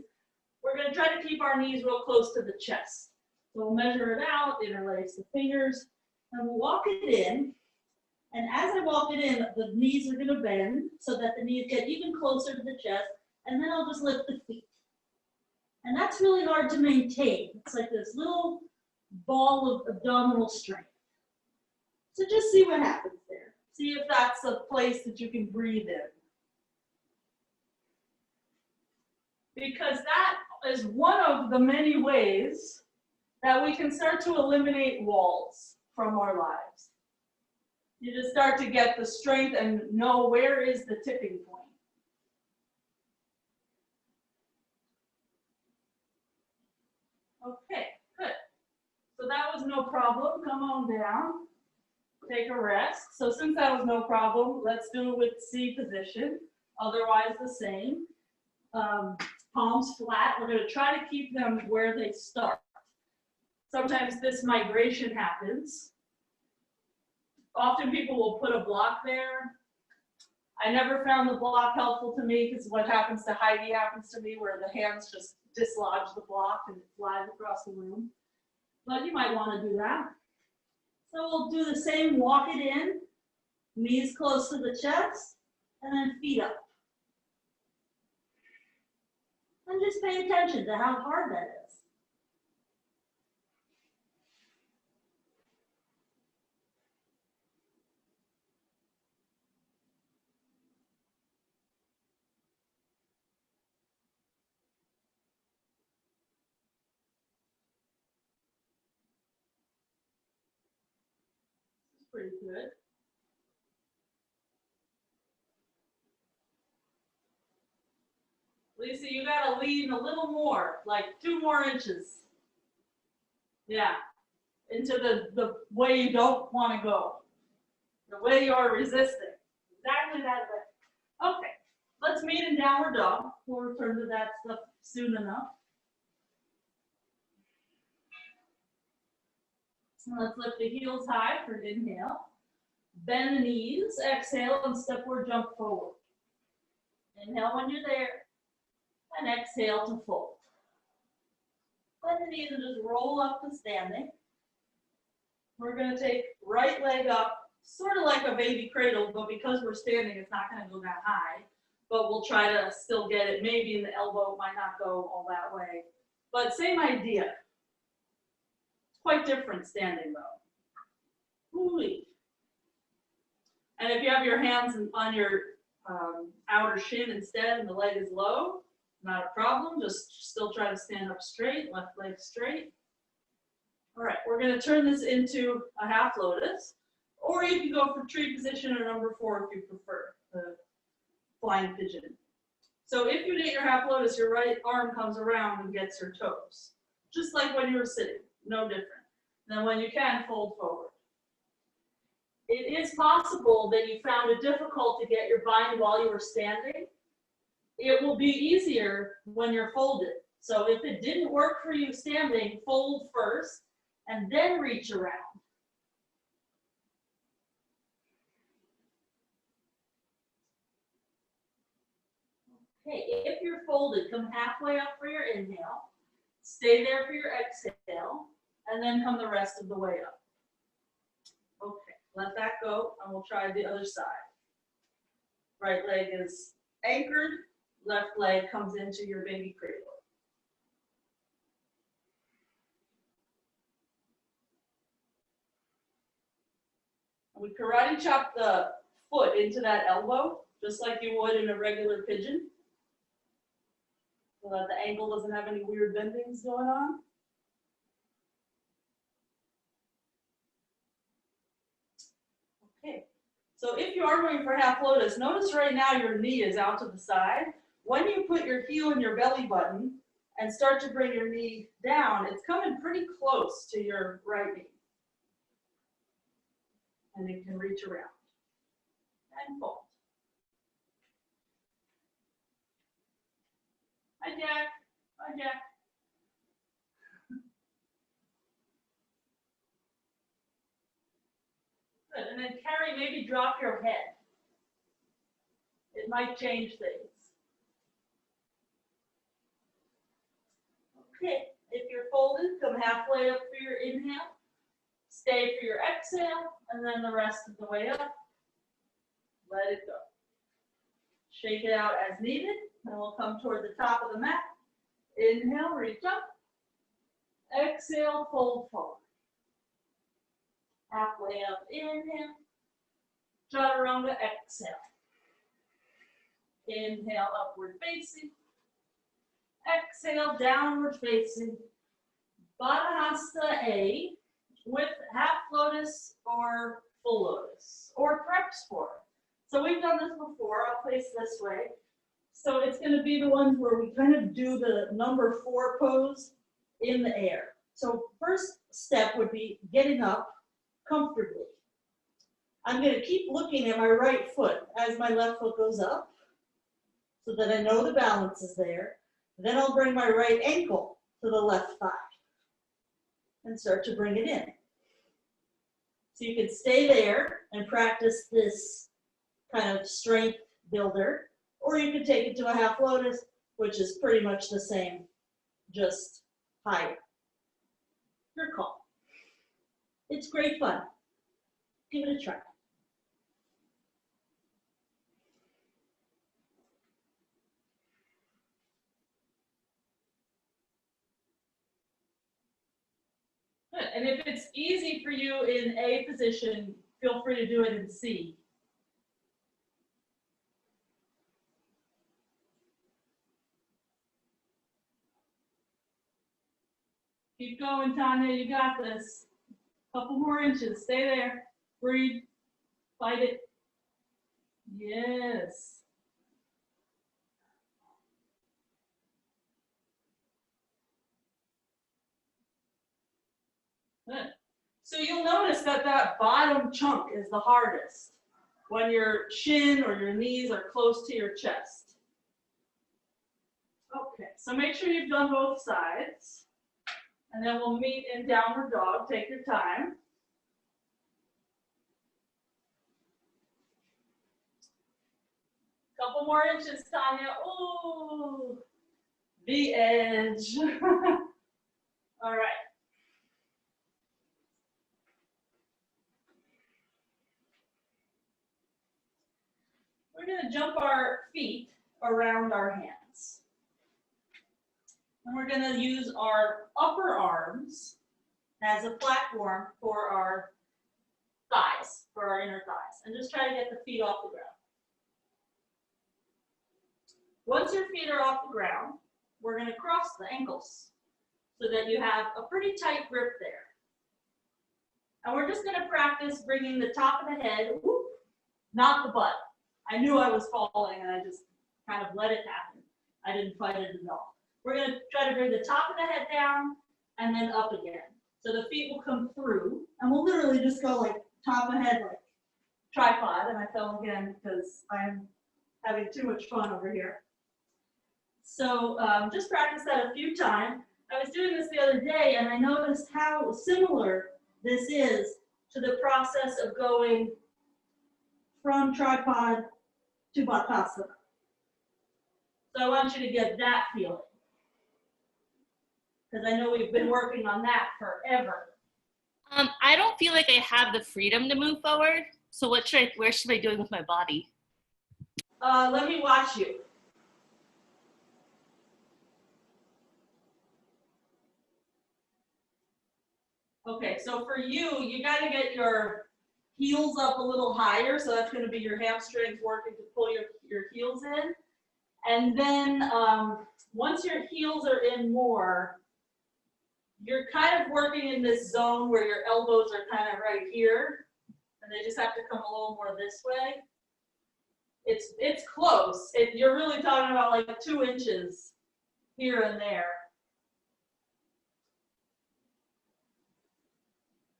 We're going to try to keep our knees real close to the chest. So we'll measure it out, interlace the fingers, and we'll walk it in. And as I walk it in, the knees are going to bend so that the knees get even closer to the chest, and then I'll just lift the feet. And that's really hard to maintain. It's like this little ball of abdominal strength. So just see what happens there. See if that's a place that you can breathe in. Because that is one of the many ways that we can start to eliminate walls from our lives. You just start to get the strength and know where is the tipping point. Okay, good. So that was no problem. Come on down. Take a rest. So since that was no problem, let's do it with C position. Otherwise the same. Palms flat. We're going to try to keep them where they start. Sometimes this migration happens. Often people will put a block there. I never found the block helpful to me because what happens to Heidi happens to me where the hands just dislodge the block and it flies across the room. But you might want to do that. So we'll do the same, walk it in, knees close to the chest, and then feet up. And just pay attention to how hard that is. Pretty good. Lisa, you gotta lean a little more, like 2 more inches. Yeah, into the way you don't want to go, the way you are resisting. Exactly that way. Okay, let's meet in downward dog. We'll return to that stuff soon enough. Let's lift the heels high for inhale. Bend the knees, exhale, and stepward jump forward. Inhale when you're there, and exhale to fold. Bend the knees and just roll up to standing. We're going to take right leg up, sort of like a baby cradle, but because we're standing, it's not going to go that high. But we'll try to still get it. Maybe in the elbow, it might not go all that way. But same idea. It's quite different standing though. Ooh-wee. And if you have your hands on your outer shin instead and the leg is low, not a problem. Just still try to stand up straight, left leg straight. All right, we're going to turn this into a half lotus, or you can go for tree position or number 4 if you prefer, the flying pigeon. So if you get your half lotus, your right arm comes around and gets your toes, just like when you were sitting, no different. Then when you can, fold forward. It is possible that you found it difficult to get your bind while you were standing. It will be easier when you're folded. So if it didn't work for you standing, fold first and then reach around. Okay, if you're folded, come halfway up for your inhale, stay there for your exhale, and then come the rest of the way up. Okay, let that go, and we'll try the other side. Right leg is anchored, left leg comes into your baby cradle. We karate chop the foot into that elbow, just like you would in a regular pigeon, so that the ankle doesn't have any weird bendings going on. Okay, so if you are going for half lotus, notice right now your knee is out to the side. When you put your heel in your belly button and start to bring your knee down, it's coming pretty close to your right knee. And it can reach around and fold. Hi, Jack. Hi, Jack. Good. And then Carrie, maybe drop your head. It might change things. Okay. If you're folded, come halfway up for your inhale. Stay for your exhale, and then the rest of the way up. Let it go. Shake it out as needed, and we'll come toward the top of the mat. Inhale, reach up. Exhale, fold forward. Halfway up, inhale. Chaturanga, exhale. Inhale, upward facing. Exhale, downward facing. Baddha hasta A with half lotus or full lotus, or preps for it. So we've done this before. I'll place this way. So it's going to be the ones where we kind of do the number 4 pose in the air. So first step would be getting up comfortably. I'm going to keep looking at my right foot as my left foot goes up so that I know the balance is there. Then I'll bring my right ankle to the left thigh and start to bring it in. So you can stay there and practice this kind of strength builder, or you could take it to a half lotus, which is pretty much the same, just higher. Your call. It's great fun. Give it a try. Good. And if it's easy for you in A position, feel free to do it in C. Keep going, Tanya, you got this. Couple more inches, stay there. Breathe, fight it. Yes. Good. So you'll notice that that bottom chunk is the hardest when your shin or your knees are close to your chest. Okay, so make sure you've done both sides. And then we'll meet in downward dog. Take your time. Couple more inches, Tanya. Ooh, the edge. All right. We're going to jump our feet around our hands. And we're going to use our upper arms as a platform for our thighs, for our inner thighs. And just try to get the feet off the ground. Once your feet are off the ground, we're going to cross the ankles so that you have a pretty tight grip there. And we're just going to practice bringing the top of the head, whoop, not the butt. I knew I was falling and I just kind of let it happen. I didn't fight it at all. We're going to try to bring the top of the head down and then up again. So the feet will come through and we'll literally just go like top of head, like tripod. And I fell again because I'm having too much fun over here. So just practice that a few times. I was doing this the other day and I noticed how similar this is to the process of going from tripod to bakasana. So I want you to get that feeling, because I know we've been working on that forever. I don't feel like I have the freedom to move forward. So where should I do it with my body? Let me watch you. Okay, so for you, you got to get your heels up a little higher, so that's going to be your hamstrings working to pull your heels in. And then once your heels are in more, you're kind of working in this zone where your elbows are kind of right here, and they just have to come a little more this way. It's close. You're really talking about like 2 inches here and there.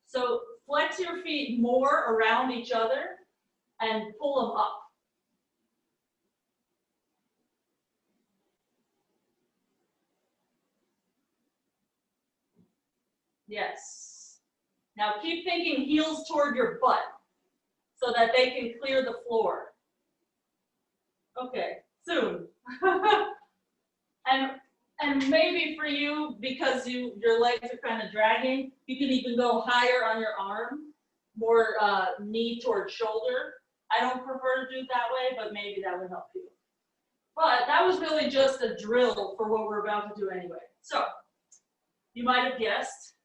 So flex your feet more around each other and pull them up. Yes. Now keep thinking heels toward your butt so that they can clear the floor. Okay, soon. And maybe for you, because your legs are kind of dragging, you can even go higher on your arm, more knee toward shoulder. I don't prefer to do it that way, but maybe that would help you. But that was really just a drill for what we're about to do anyway. So you might have guessed,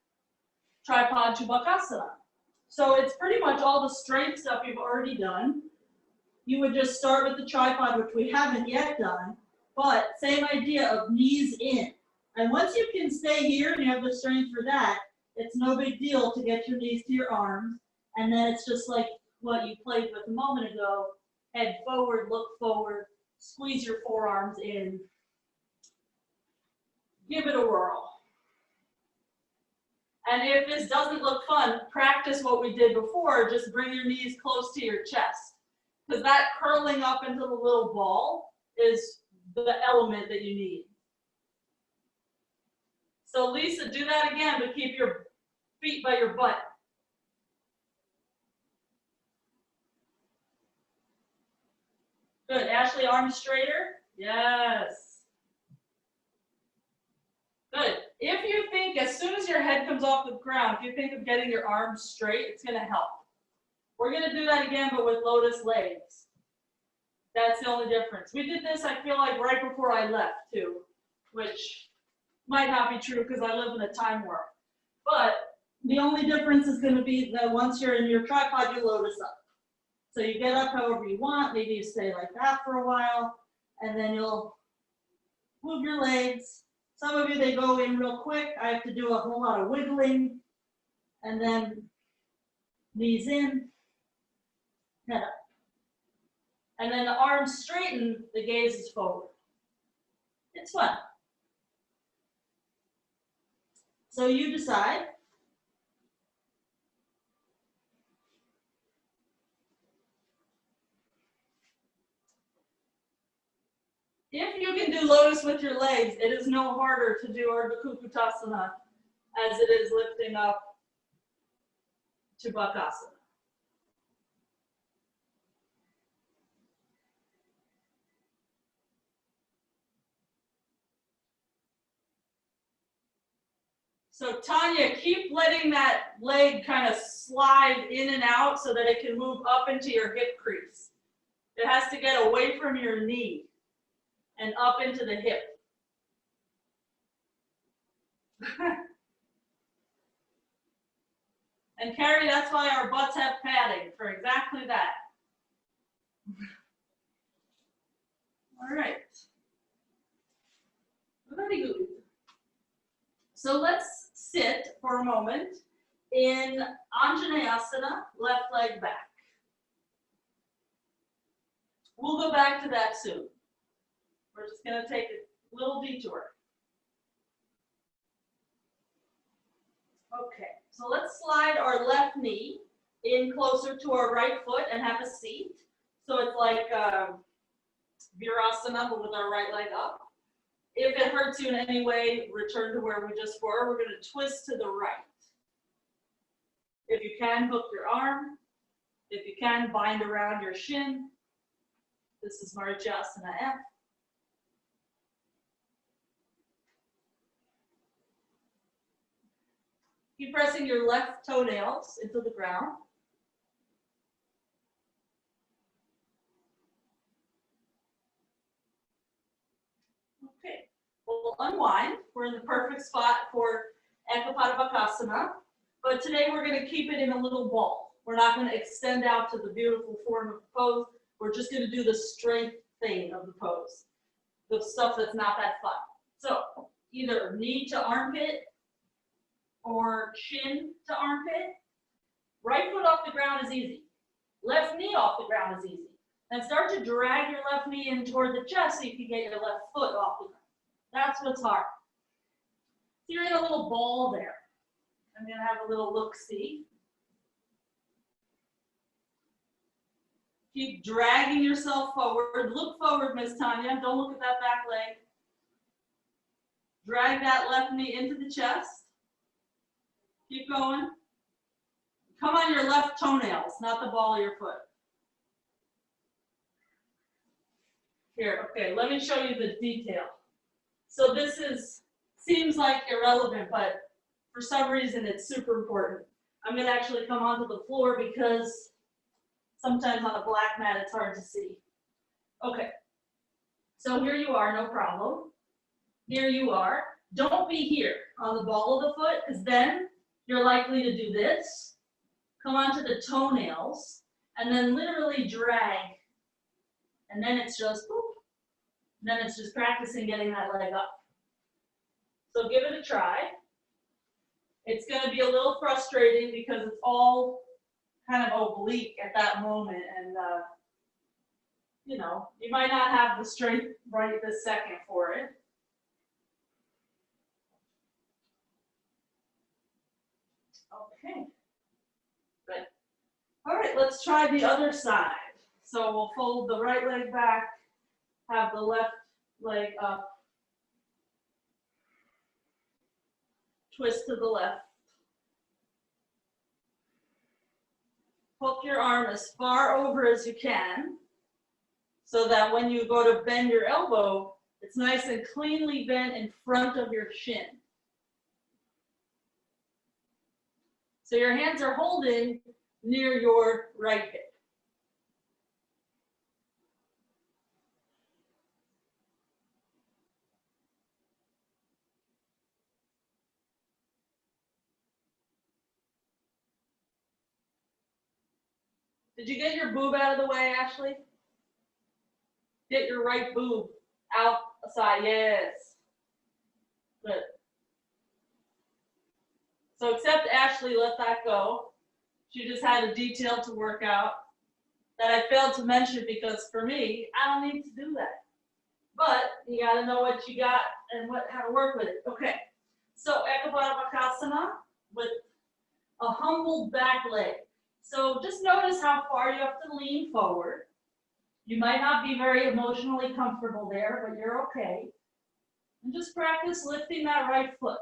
tripod to bakasana. So it's pretty much all the strength stuff you've already done. You would just start with the tripod, which we haven't yet done, but same idea of knees in. And once you can stay here and you have the strength for that, it's no big deal to get your knees to your arms. And then it's just like what you played with a moment ago. Head forward, look forward, squeeze your forearms in. Give it a whirl. And if this doesn't look fun, practice what we did before. Just bring your knees close to your chest. Because that curling up into the little ball is the element that you need. So Lisa, do that again, but keep your feet by your butt. Good. Ashley, arms straighter. Yes. Good. If you think, as soon as your head comes off the ground, if you think of getting your arms straight, it's going to help. We're going to do that again, but with lotus legs. That's the only difference. We did this, I feel like, right before I left, too, which might not be true because I live in a time warp. But the only difference is going to be that once you're in your tripod, you lotus up. So you get up however you want. Maybe you stay like that for a while, and then you'll move your legs. Some of you, they go in real quick. I have to do a whole lot of wiggling, and then knees in, head up. And then the arms straighten, the gaze is forward. It's fun. So you decide. If you can do lotus with your legs, it is no harder to do urdha kukkutasana as it is lifting up to bakasana. So Tanya, keep letting that leg kind of slide in and out so that it can move up into your hip crease. It has to get away from your knee and up into the hip. And Carrie, that's why our butts have padding, for exactly that. All right. Very good. So let's sit for a moment in Anjaneyasana, left leg back. We'll go back to that soon. We're just going to take a little detour. Okay, so let's slide our left knee in closer to our right foot and have a seat. So it's like virasana, but with our right leg up. If it hurts you in any way, return to where we just were. We're going to twist to the right. If you can, hook your arm. If you can, bind around your shin. This is Marichyasana F. Keep pressing your left toenails into the ground. Okay, we'll unwind. We're in the perfect spot for Ekapada Bakasana, but today we're going to keep it in a little ball. We're not going to extend out to the beautiful form of the pose. We're just going to do the strength thing of the pose, the stuff that's not that fun. So either knee to armpit or chin to armpit. Right foot off the ground is easy. Left knee off the ground is easy. Then start to drag your left knee in toward the chest so you can get your left foot off the ground. That's what's hard. So you're in a little ball there. I'm going to have a little look-see. Keep dragging yourself forward. Look forward, Miss Tanya. Don't look at that back leg. Drag that left knee into the chest. Keep going. Come on your left toenails, not the ball of your foot. Here, okay, let me show you the detail. So this seems like irrelevant, but for some reason it's super important. I'm going to actually come onto the floor because sometimes on a black mat it's hard to see. Okay, so here you are, no problem. Here you are. Don't be here on the ball of the foot because then you're likely to do this. Come onto the toenails and then literally drag. And then it's just, boop. Then it's just practicing getting that leg up. So give it a try. It's going to be a little frustrating because it's all kind of oblique at that moment. And, you know, you might not have the strength right this second for it. Okay. Good. All right, let's try the other side. So we'll fold the right leg back, have the left leg up, twist to the left. Hook your arm as far over as you can so that when you go to bend your elbow, it's nice and cleanly bent in front of your shin. So your hands are holding near your right hip. Did you get your boob out of the way, Ashley? Get your right boob outside, yes. Good. So except Ashley let that go. She just had a detail to work out that I failed to mention because for me, I don't need to do that. But you gotta know what you got and how to work with it. Okay, so bakasana with a humbled back leg. So just notice how far you have to lean forward. You might not be very emotionally comfortable there, but you're okay. And just practice lifting that right foot.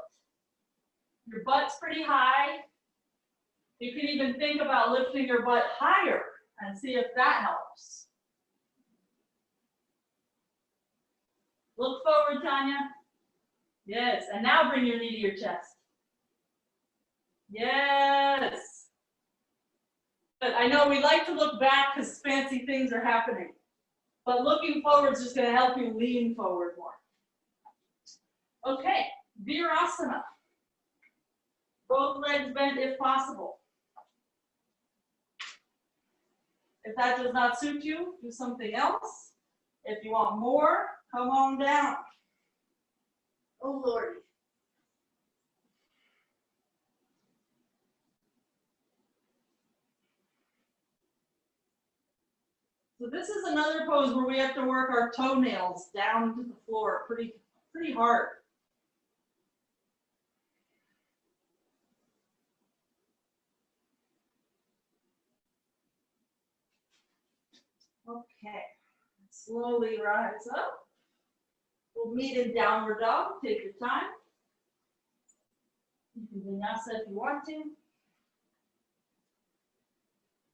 Your butt's pretty high. You can even think about lifting your butt higher and see if that helps. Look forward, Tanya. Yes, and now bring your knee to your chest. Yes. But I know we like to look back because fancy things are happening. But looking forward is just going to help you lean forward more. Okay, virasana. Both legs bent if possible. If that does not suit you, do something else. If you want more, come on down. Oh, Lordy. So this is another pose where we have to work our toenails down to the floor pretty hard. Okay, slowly rise up. We'll meet in downward dog. Take your time. You can vinyasa if you want to.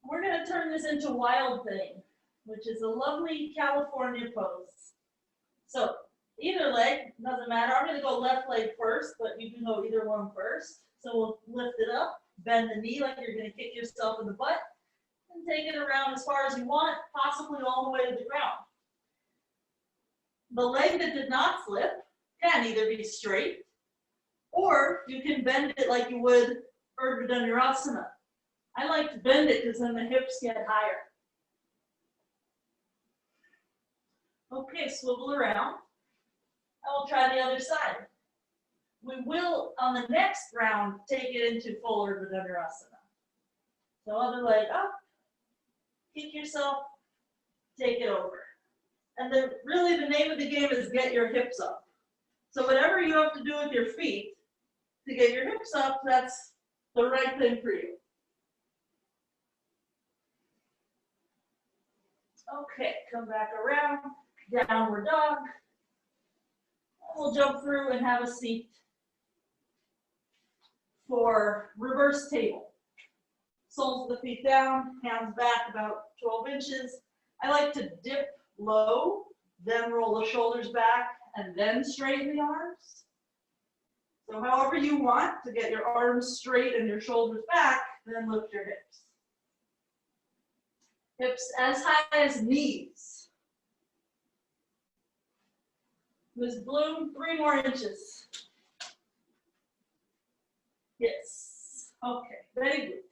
We're going to turn this into wild thing, which is a lovely California pose. So either leg, doesn't matter. I'm going to go left leg first, but you can go either one first. So we'll lift it up, bend the knee like you're going to kick yourself in the butt, and take it around as far as you want, possibly all the way to the ground. The leg that did not flip can either be straight, or you can bend it like you would urdha. I like to bend it because then the hips get higher. Okay, swivel around. And we'll try the other side. We will, on the next round, take it into full urdha dhanurasana. So other leg up, kick yourself, take it over. And then really the name of the game is get your hips up. So whatever you have to do with your feet to get your hips up, that's the right thing for you. Okay, come back around, downward dog. We'll jump through and have a seat for reverse table. Soles of the feet down, hands back about 12 inches. I like to dip low, then roll the shoulders back, and then straighten the arms. So however you want to get your arms straight and your shoulders back, then lift your hips. Hips as high as knees. Ms. Bloom, 3 more inches. Yes. Okay, very good.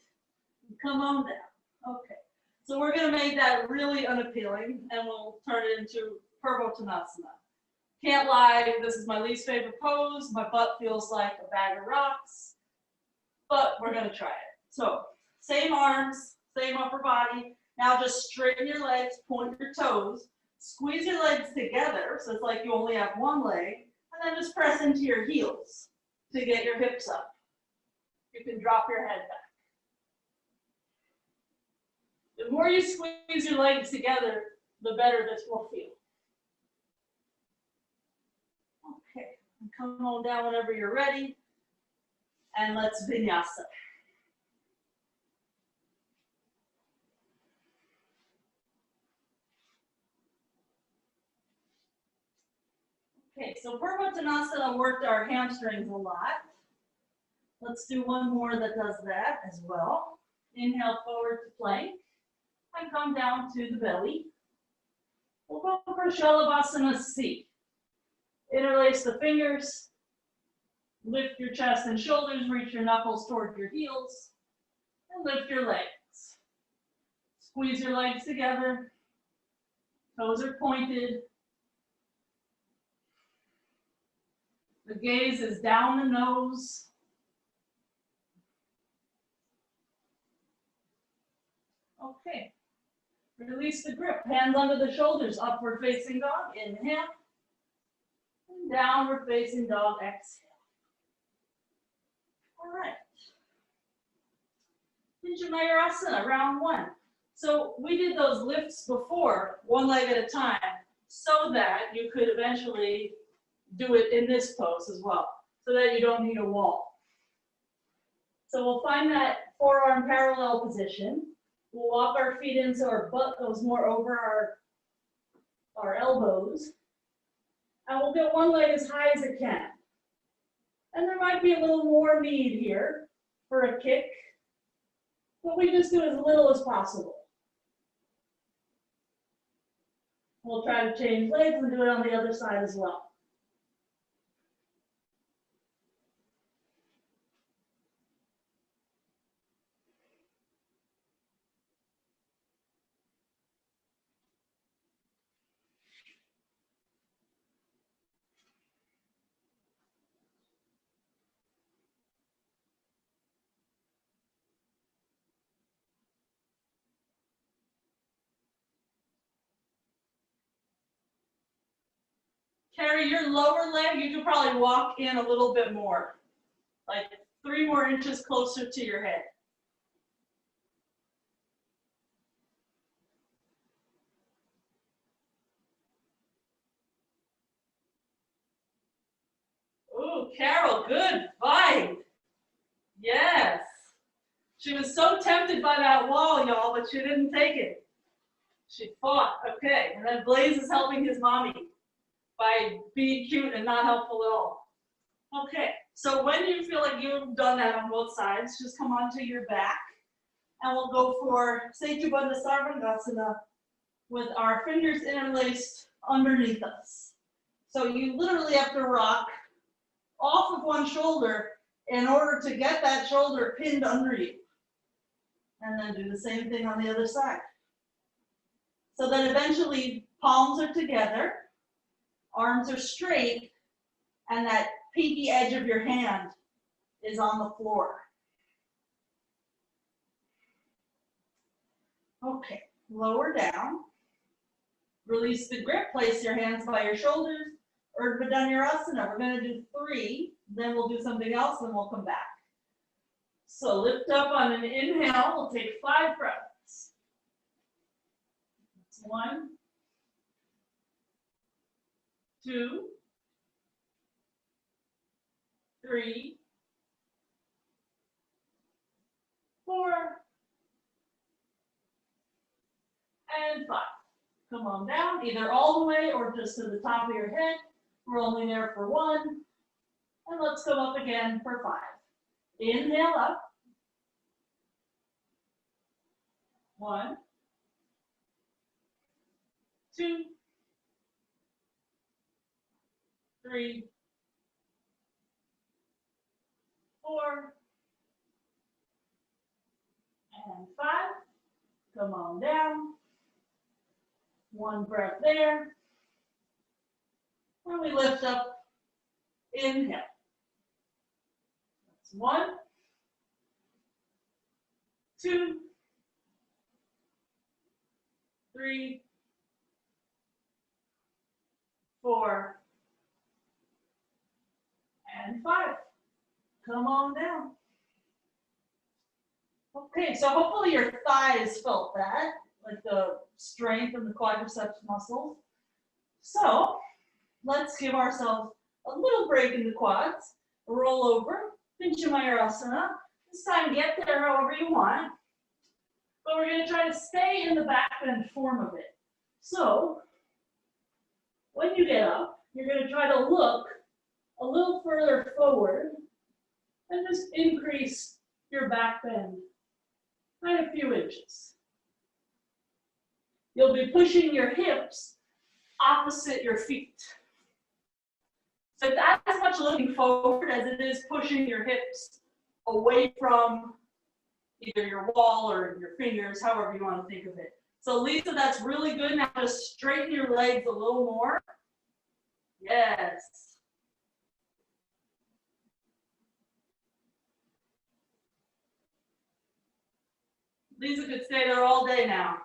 Come on down. Okay. So we're going to make that really unappealing, and we'll turn it into purvottanasana. Can't lie, this is my least favorite pose. My butt feels like a bag of rocks, but we're going to try it. So same arms, same upper body. Now just straighten your legs, point your toes, squeeze your legs together, so it's like you only have one leg, and then just press into your heels to get your hips up. You can drop your head back. The more you squeeze your legs together, the better this will feel. Okay, come on down whenever you're ready, and let's vinyasa. Okay, so purvottanasana worked our hamstrings a lot. Let's do one more that does that as well. Inhale forward to plank and come down to the belly. We'll go for Shalabhasana C. Interlace the fingers, lift your chest and shoulders, reach your knuckles toward your heels, and lift your legs. Squeeze your legs together, toes are pointed. The gaze is down the nose. Okay, release the grip, hands under the shoulders, upward facing dog, inhale. And downward facing dog, exhale. All right. Mayurasana, round 1. So we did those lifts before, one leg at a time, so that you could eventually do it in this pose as well, so that you don't need a wall. So we'll find that forearm parallel position. We'll walk our feet in so our butt goes more over our elbows. And we'll get one leg as high as it can. And there might be a little more need here for a kick, but we just do as little as possible. We'll try to change legs and do it on the other side as well. Carry your lower leg, you could probably walk in a little bit more, like 3 more inches closer to your head. Ooh, Carol, good fight. Yes. She was so tempted by that wall, y'all, but she didn't take it. She fought, okay. And then Blaze is helping his mommy by being cute and not helpful at all. Okay, so when you feel like you've done that on both sides, just come onto your back and we'll go for Setu Bandha Sarvangasana with our fingers interlaced underneath us. So you literally have to rock off of one shoulder in order to get that shoulder pinned under you. And then do the same thing on the other side. So then eventually palms are together, arms are straight, and that pinky edge of your hand is on the floor. Okay, lower down. Release the grip, place your hands by your shoulders. Urdha Dhanurasana. We're going to do 3, then we'll do something else, then we'll come back. So lift up on an inhale, we'll take 5 breaths. 1, 2, 3, 4, and 5. Come on down, either all the way or just to the top of your head. We're only there for 1. And let's come up again for 5. Inhale up. 1, 2, 3, 4, and 5. Come on down. 1 breath there. And we lift up. Inhale. That's 1, 2, 3, 4, and 5. Come on down. Okay, so hopefully your thighs felt that, like the strength in the quadriceps muscles. So let's give ourselves a little break in the quads. Roll over, Asana. This time get there however you want. But we're going to try to stay in the back bend form of it. So when you get up, you're going to try to look a little further forward and just increase your back bend by a few inches. You'll be pushing your hips opposite your feet. So it's as much looking forward as it is pushing your hips away from either your wall or your fingers, however you want to think of it. So Lisa, that's really good. Now just straighten your legs a little more. Yes. Lisa could stay there all day now.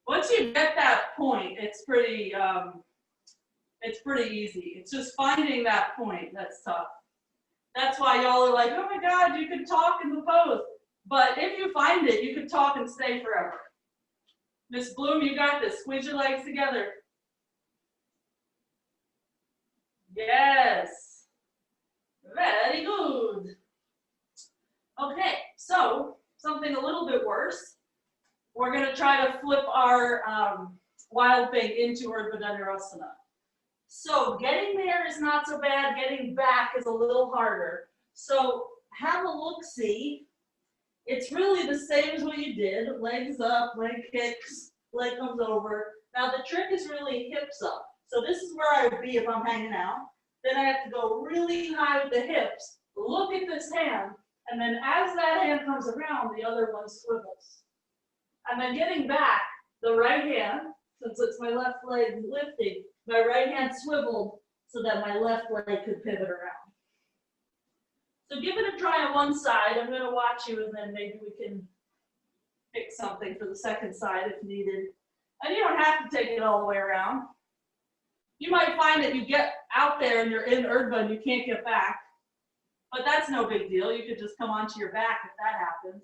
Once you get that point, it's pretty easy. It's just finding that point that's tough. That's why y'all are like, oh my God, you can talk in the pose. But if you find it, you can talk and stay forever. Miss Bloom, you got this. Squeeze your legs together. Yes. Very good. Okay, so something a little bit worse. We're going to try to flip our wild thing into Urdha Dhanurasana. So getting there is not so bad. Getting back is a little harder. So have a look-see. It's really the same as what you did. Legs up, leg kicks, leg comes over. Now the trick is really hips up. So this is where I would be if I'm hanging out. Then I have to go really high with the hips, look at this hand, and then as that hand comes around, the other one swivels. And then getting back, the right hand, since it's my left leg lifting, my right hand swiveled so that my left leg could pivot around. So give it a try on one side. I'm going to watch you and then maybe we can pick something for the second side if needed. And you don't have to take it all the way around. You might find that you get out there and you're in Urdha and you can't get back. But that's no big deal. You could just come onto your back if that happens.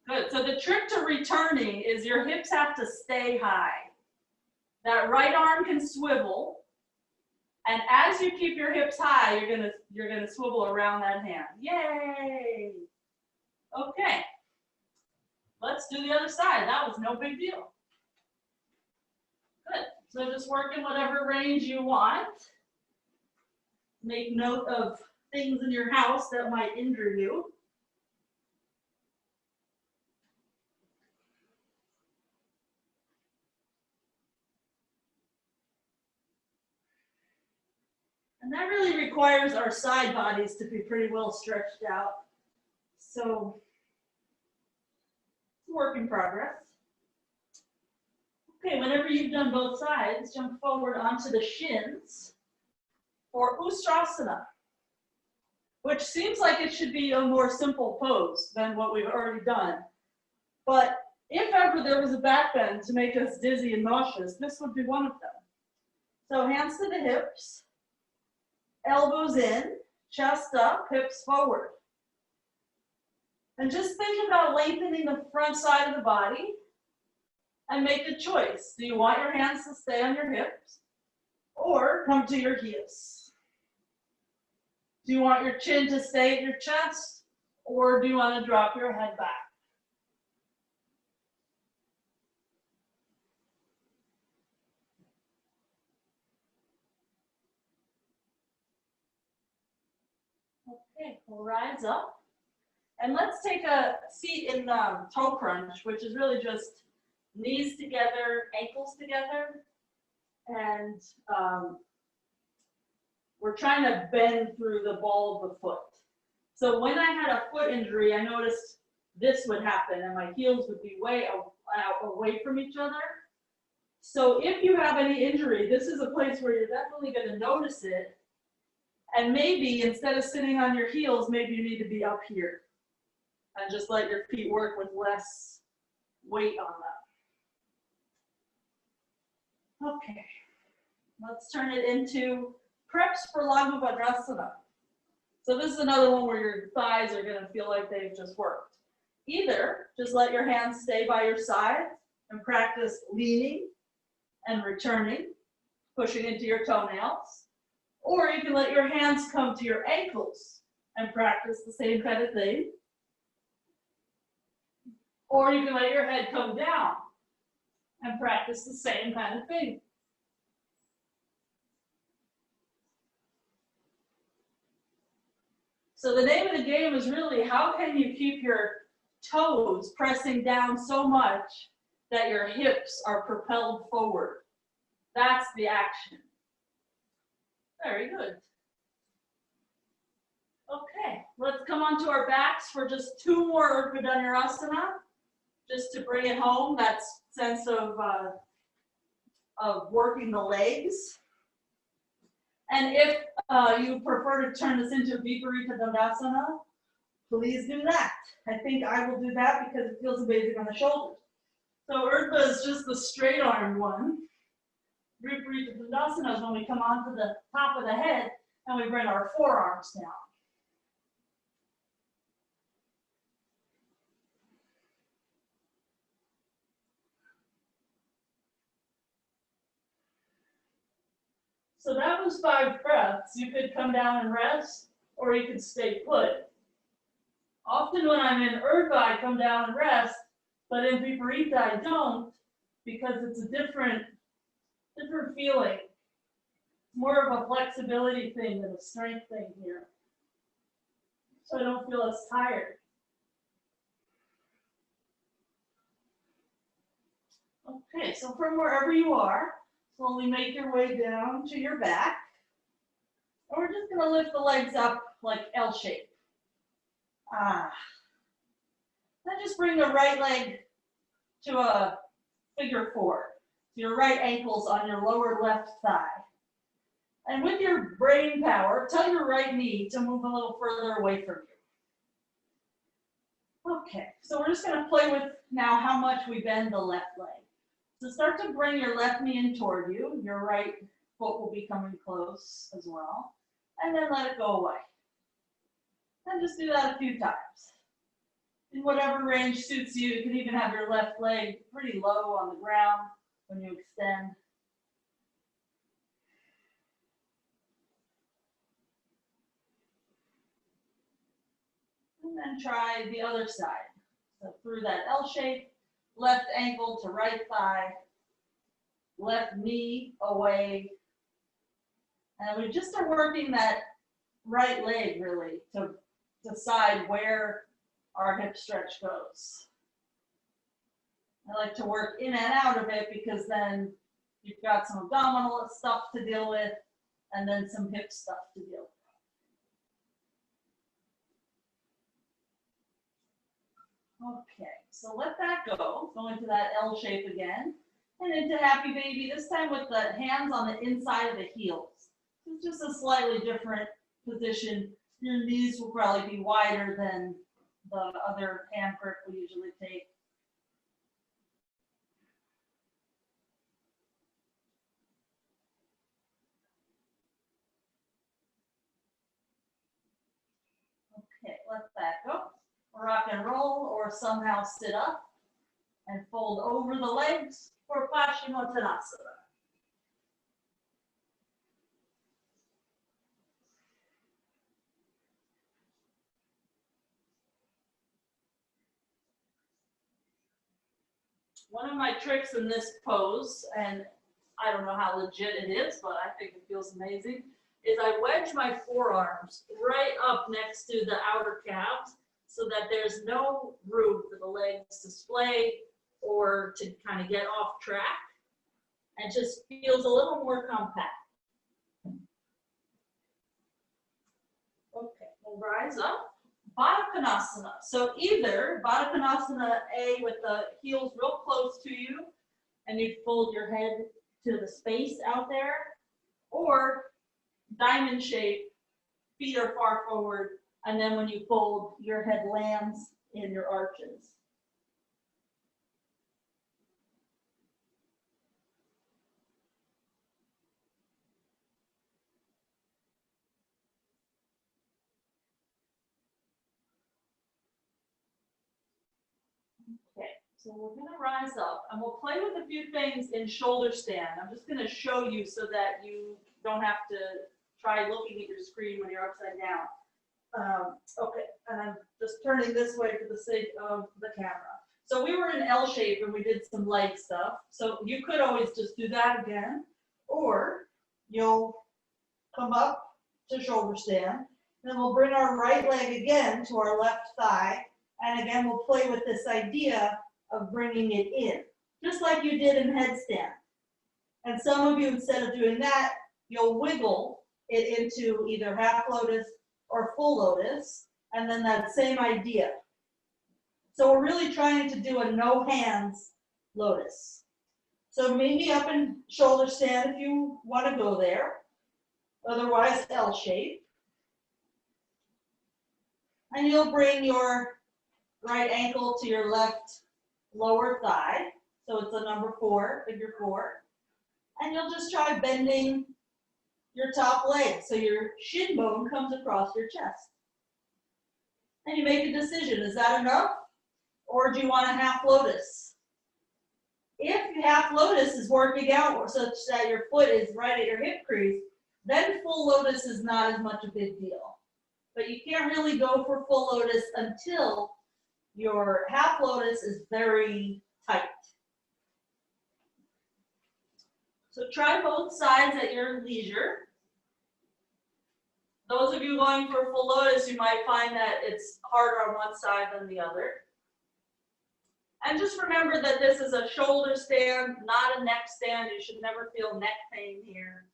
Good. So the trick to returning is your hips have to stay high. That right arm can swivel. And as you keep your hips high, you're gonna swivel around that hand. Yay! Okay. Let's do the other side. That was no big deal. Good. So just work in whatever range you want. Make note of things in your house that might injure you. And that really requires our side bodies to be pretty well stretched out. So, it's a work in progress. Okay, whenever you've done both sides, jump forward onto the shins for Ustrasana, which seems like it should be a more simple pose than what we've already done. But if ever there was a back bend to make us dizzy and nauseous, this would be one of them. So hands to the hips, elbows in, chest up, hips forward. And just think about lengthening the front side of the body and make a choice. Do you want your hands to stay on your hips or come to your heels? Do you want your chin to stay at your chest or do you want to drop your head back? Okay, we'll rise up. And let's take a seat in toe crunch, which is really just knees together, ankles together. And we're trying to bend through the ball of the foot. So when I had a foot injury, I noticed this would happen and my heels would be way out, away from each other. So if you have any injury, this is a place where you're definitely going to notice it. And maybe instead of sitting on your heels, maybe you need to be up here and just let your feet work with less weight on them. Okay, let's turn it into preps for Laghu Vadrasana. So this is another one where your thighs are going to feel like they've just worked. Either just let your hands stay by your side and practice leaning and returning, pushing into your toenails. Or you can let your hands come to your ankles and practice the same kind of thing. Or you can let your head come down and practice the same kind of thing. So the name of the game is really how can you keep your toes pressing down so much that your hips are propelled forward. That's the action. Very good. Okay, let's come onto our backs for just 2 more urdha dhanurasana, just to bring it home, that sense of working the legs. And if you prefer to turn this into viparita dandasana, please do that. I think I will do that because it feels amazing on the shoulders. So urdha is just the straight arm one. Viparita dandasana is when we come onto the top of the head and we bring our forearms down. So that was 5 breaths. You could come down and rest, or you could stay put. Often when I'm in urdha, I come down and rest, but in viparita I don't, because it's a different feeling. It's more of a flexibility thing than a strength thing here. So I don't feel as tired. Okay, so from wherever you are, slowly make your way down to your back. And we're just going to lift the legs up like L shape. Then just bring the right leg to a figure 4. So your right ankle's on your lower left thigh. And with your brain power, tell your right knee to move a little further away from you. Okay, so we're just going to play with now how much we bend the left leg. So start to bring your left knee in toward you. Your right foot will be coming close as well. And then let it go away. And just do that a few times. In whatever range suits you, you can even have your left leg pretty low on the ground when you extend. And then try the other side. So through that L shape, left ankle to right thigh, left knee away. And we just are working that right leg really to decide where our hip stretch goes. I like to work in and out of it because then you've got some abdominal stuff to deal with and then some hip stuff to deal with. Okay, so let that go. Go into that L shape again. And into happy baby, this time with the hands on the inside of the heels. It's just a slightly different position. Your knees will probably be wider than the other hand grip we usually take. Okay, let that go. Rock and roll, or somehow sit up and fold over the legs for Paschimottanasana. One of my tricks in this pose, and I don't know how legit it is, but I think it feels amazing, is I wedge my forearms right up next to the outer calves so that there's no room for the legs to splay or to kind of get off track. And just feels a little more compact. Okay, we'll rise up. Baddha. So either Baddha A with the heels real close to you and you fold your head to the space out there, or diamond shape, feet are far forward, and then when you fold, your head lands in your arches. Okay, so we're going to rise up and we'll play with a few things in shoulder stand. I'm just going to show you so that you don't have to try looking at your screen when you're upside down. Okay, and I'm just turning this way for the sake of the camera. So we were in L shape and we did some leg stuff. So you could always just do that again, or you'll come up to shoulder stand. Then we'll bring our right leg again to our left thigh. And again, we'll play with this idea of bringing it in, just like you did in headstand. And some of you, instead of doing that, you'll wiggle it into either half lotus or full lotus, and then that same idea. So we're really trying to do a no hands lotus. So maybe up in shoulder stand if you want to go there. Otherwise, L shape. And you'll bring your right ankle to your left lower thigh. So it's a number 4, figure 4. And you'll just try bending your top leg so your shin bone comes across your chest. And you make a decision, is that enough? Or do you want a half lotus? If half lotus is working out such that your foot is right at your hip crease, then full lotus is not as much a big deal. But you can't really go for full lotus until your half lotus is very tight. So try both sides at your leisure. Those of you going for full lotus, you might find that it's harder on one side than the other. And just remember that this is a shoulder stand, not a neck stand. You should never feel neck pain here.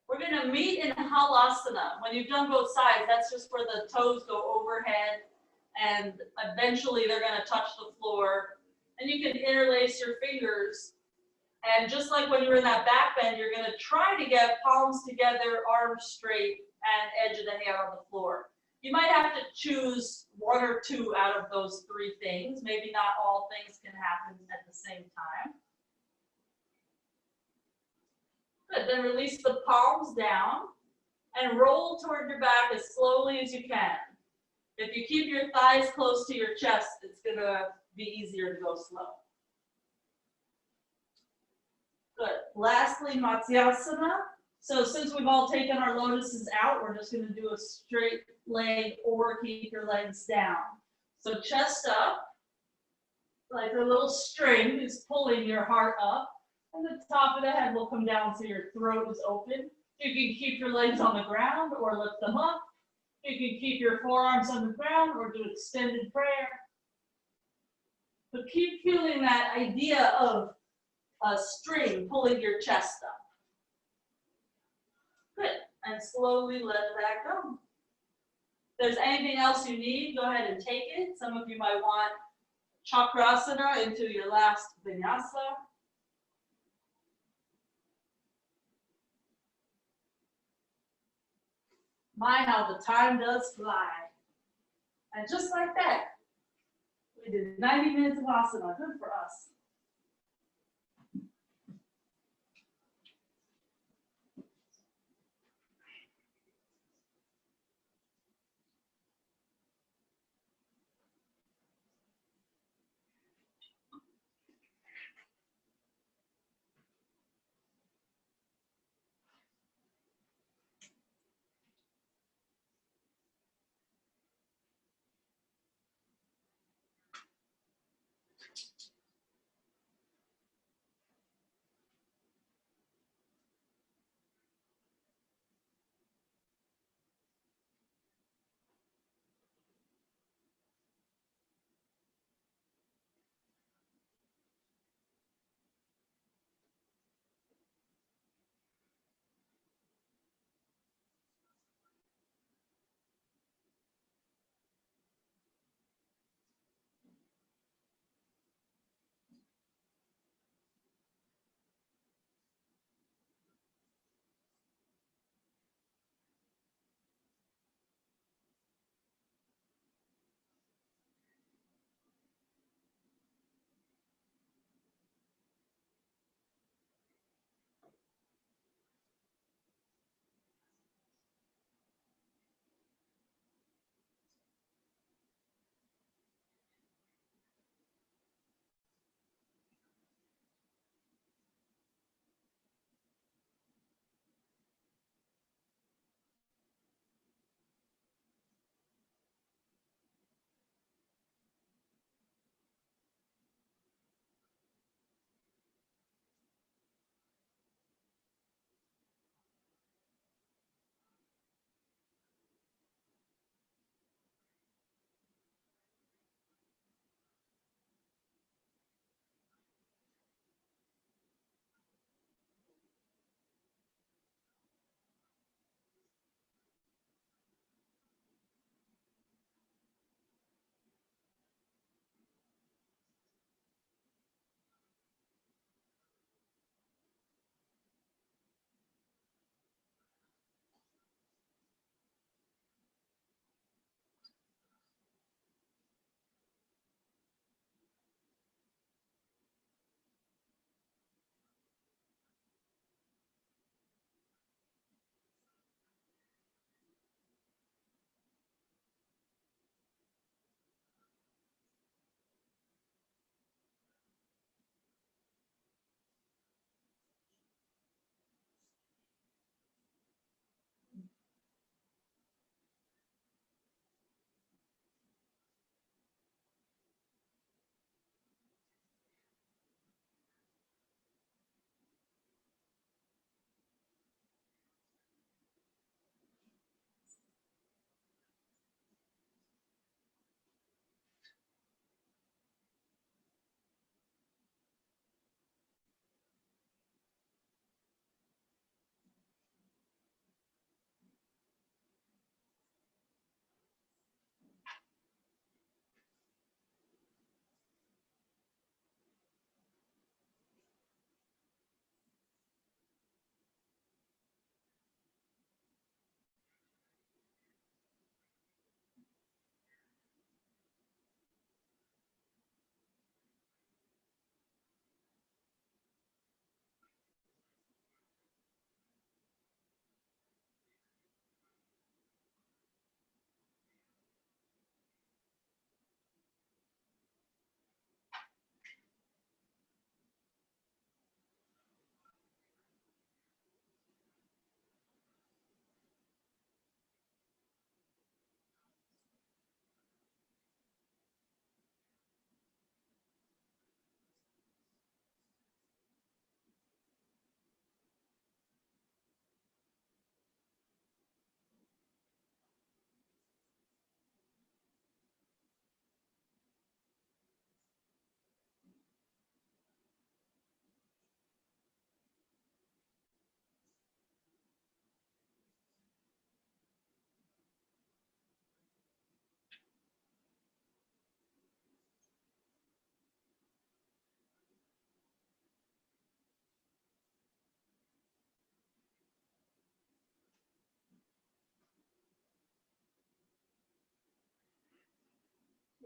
We're going to meet in halasana. When you've done both sides, that's just where the toes go overhead and eventually they're going to touch the floor. And you can interlace your fingers. And just like when you're in that back bend, you're going to try to get palms together, arms straight, and edge of the hand on the floor. You might have to choose 1 or 2 out of those 3 things. Maybe not all things can happen at the same time. Good, then release the palms down and roll toward your back as slowly as you can. If you keep your thighs close to your chest, it's gonna be easier to go slow. Good, lastly, Matsyasana. So since we've all taken our lotuses out, we're just gonna do a straight leg or keep your legs down. So chest up, like a little string is pulling your heart up. And the top of the head will come down so your throat is open. You can keep your legs on the ground or lift them up. You can keep your forearms on the ground or do extended prayer. But keep feeling that idea of a string pulling your chest up. Good. And slowly let that go. If there's anything else you need, go ahead and take it. Some of you might want chakrasana into your last vinyasa. My, how the time does fly. And just like that, we did 90 minutes of asana. Good for us.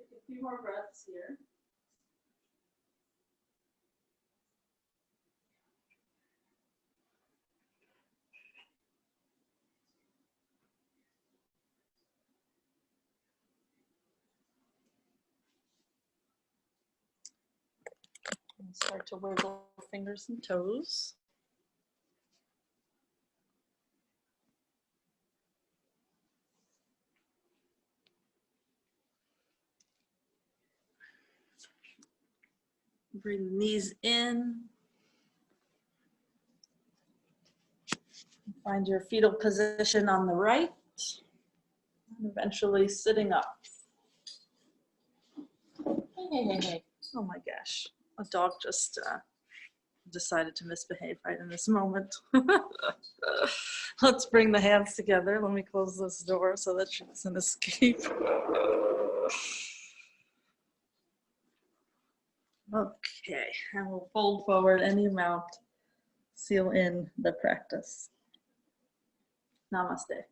Take a few more breaths here. And start to wiggle fingers and toes. Bring the knees in. Find your fetal position on the right. And eventually sitting up. Hey. Oh my gosh. A dog just decided to misbehave right in this moment. Let's bring the hands together. Let me close this door so that she doesn't escape. Okay, and we'll fold forward any amount, seal in the practice. Namaste.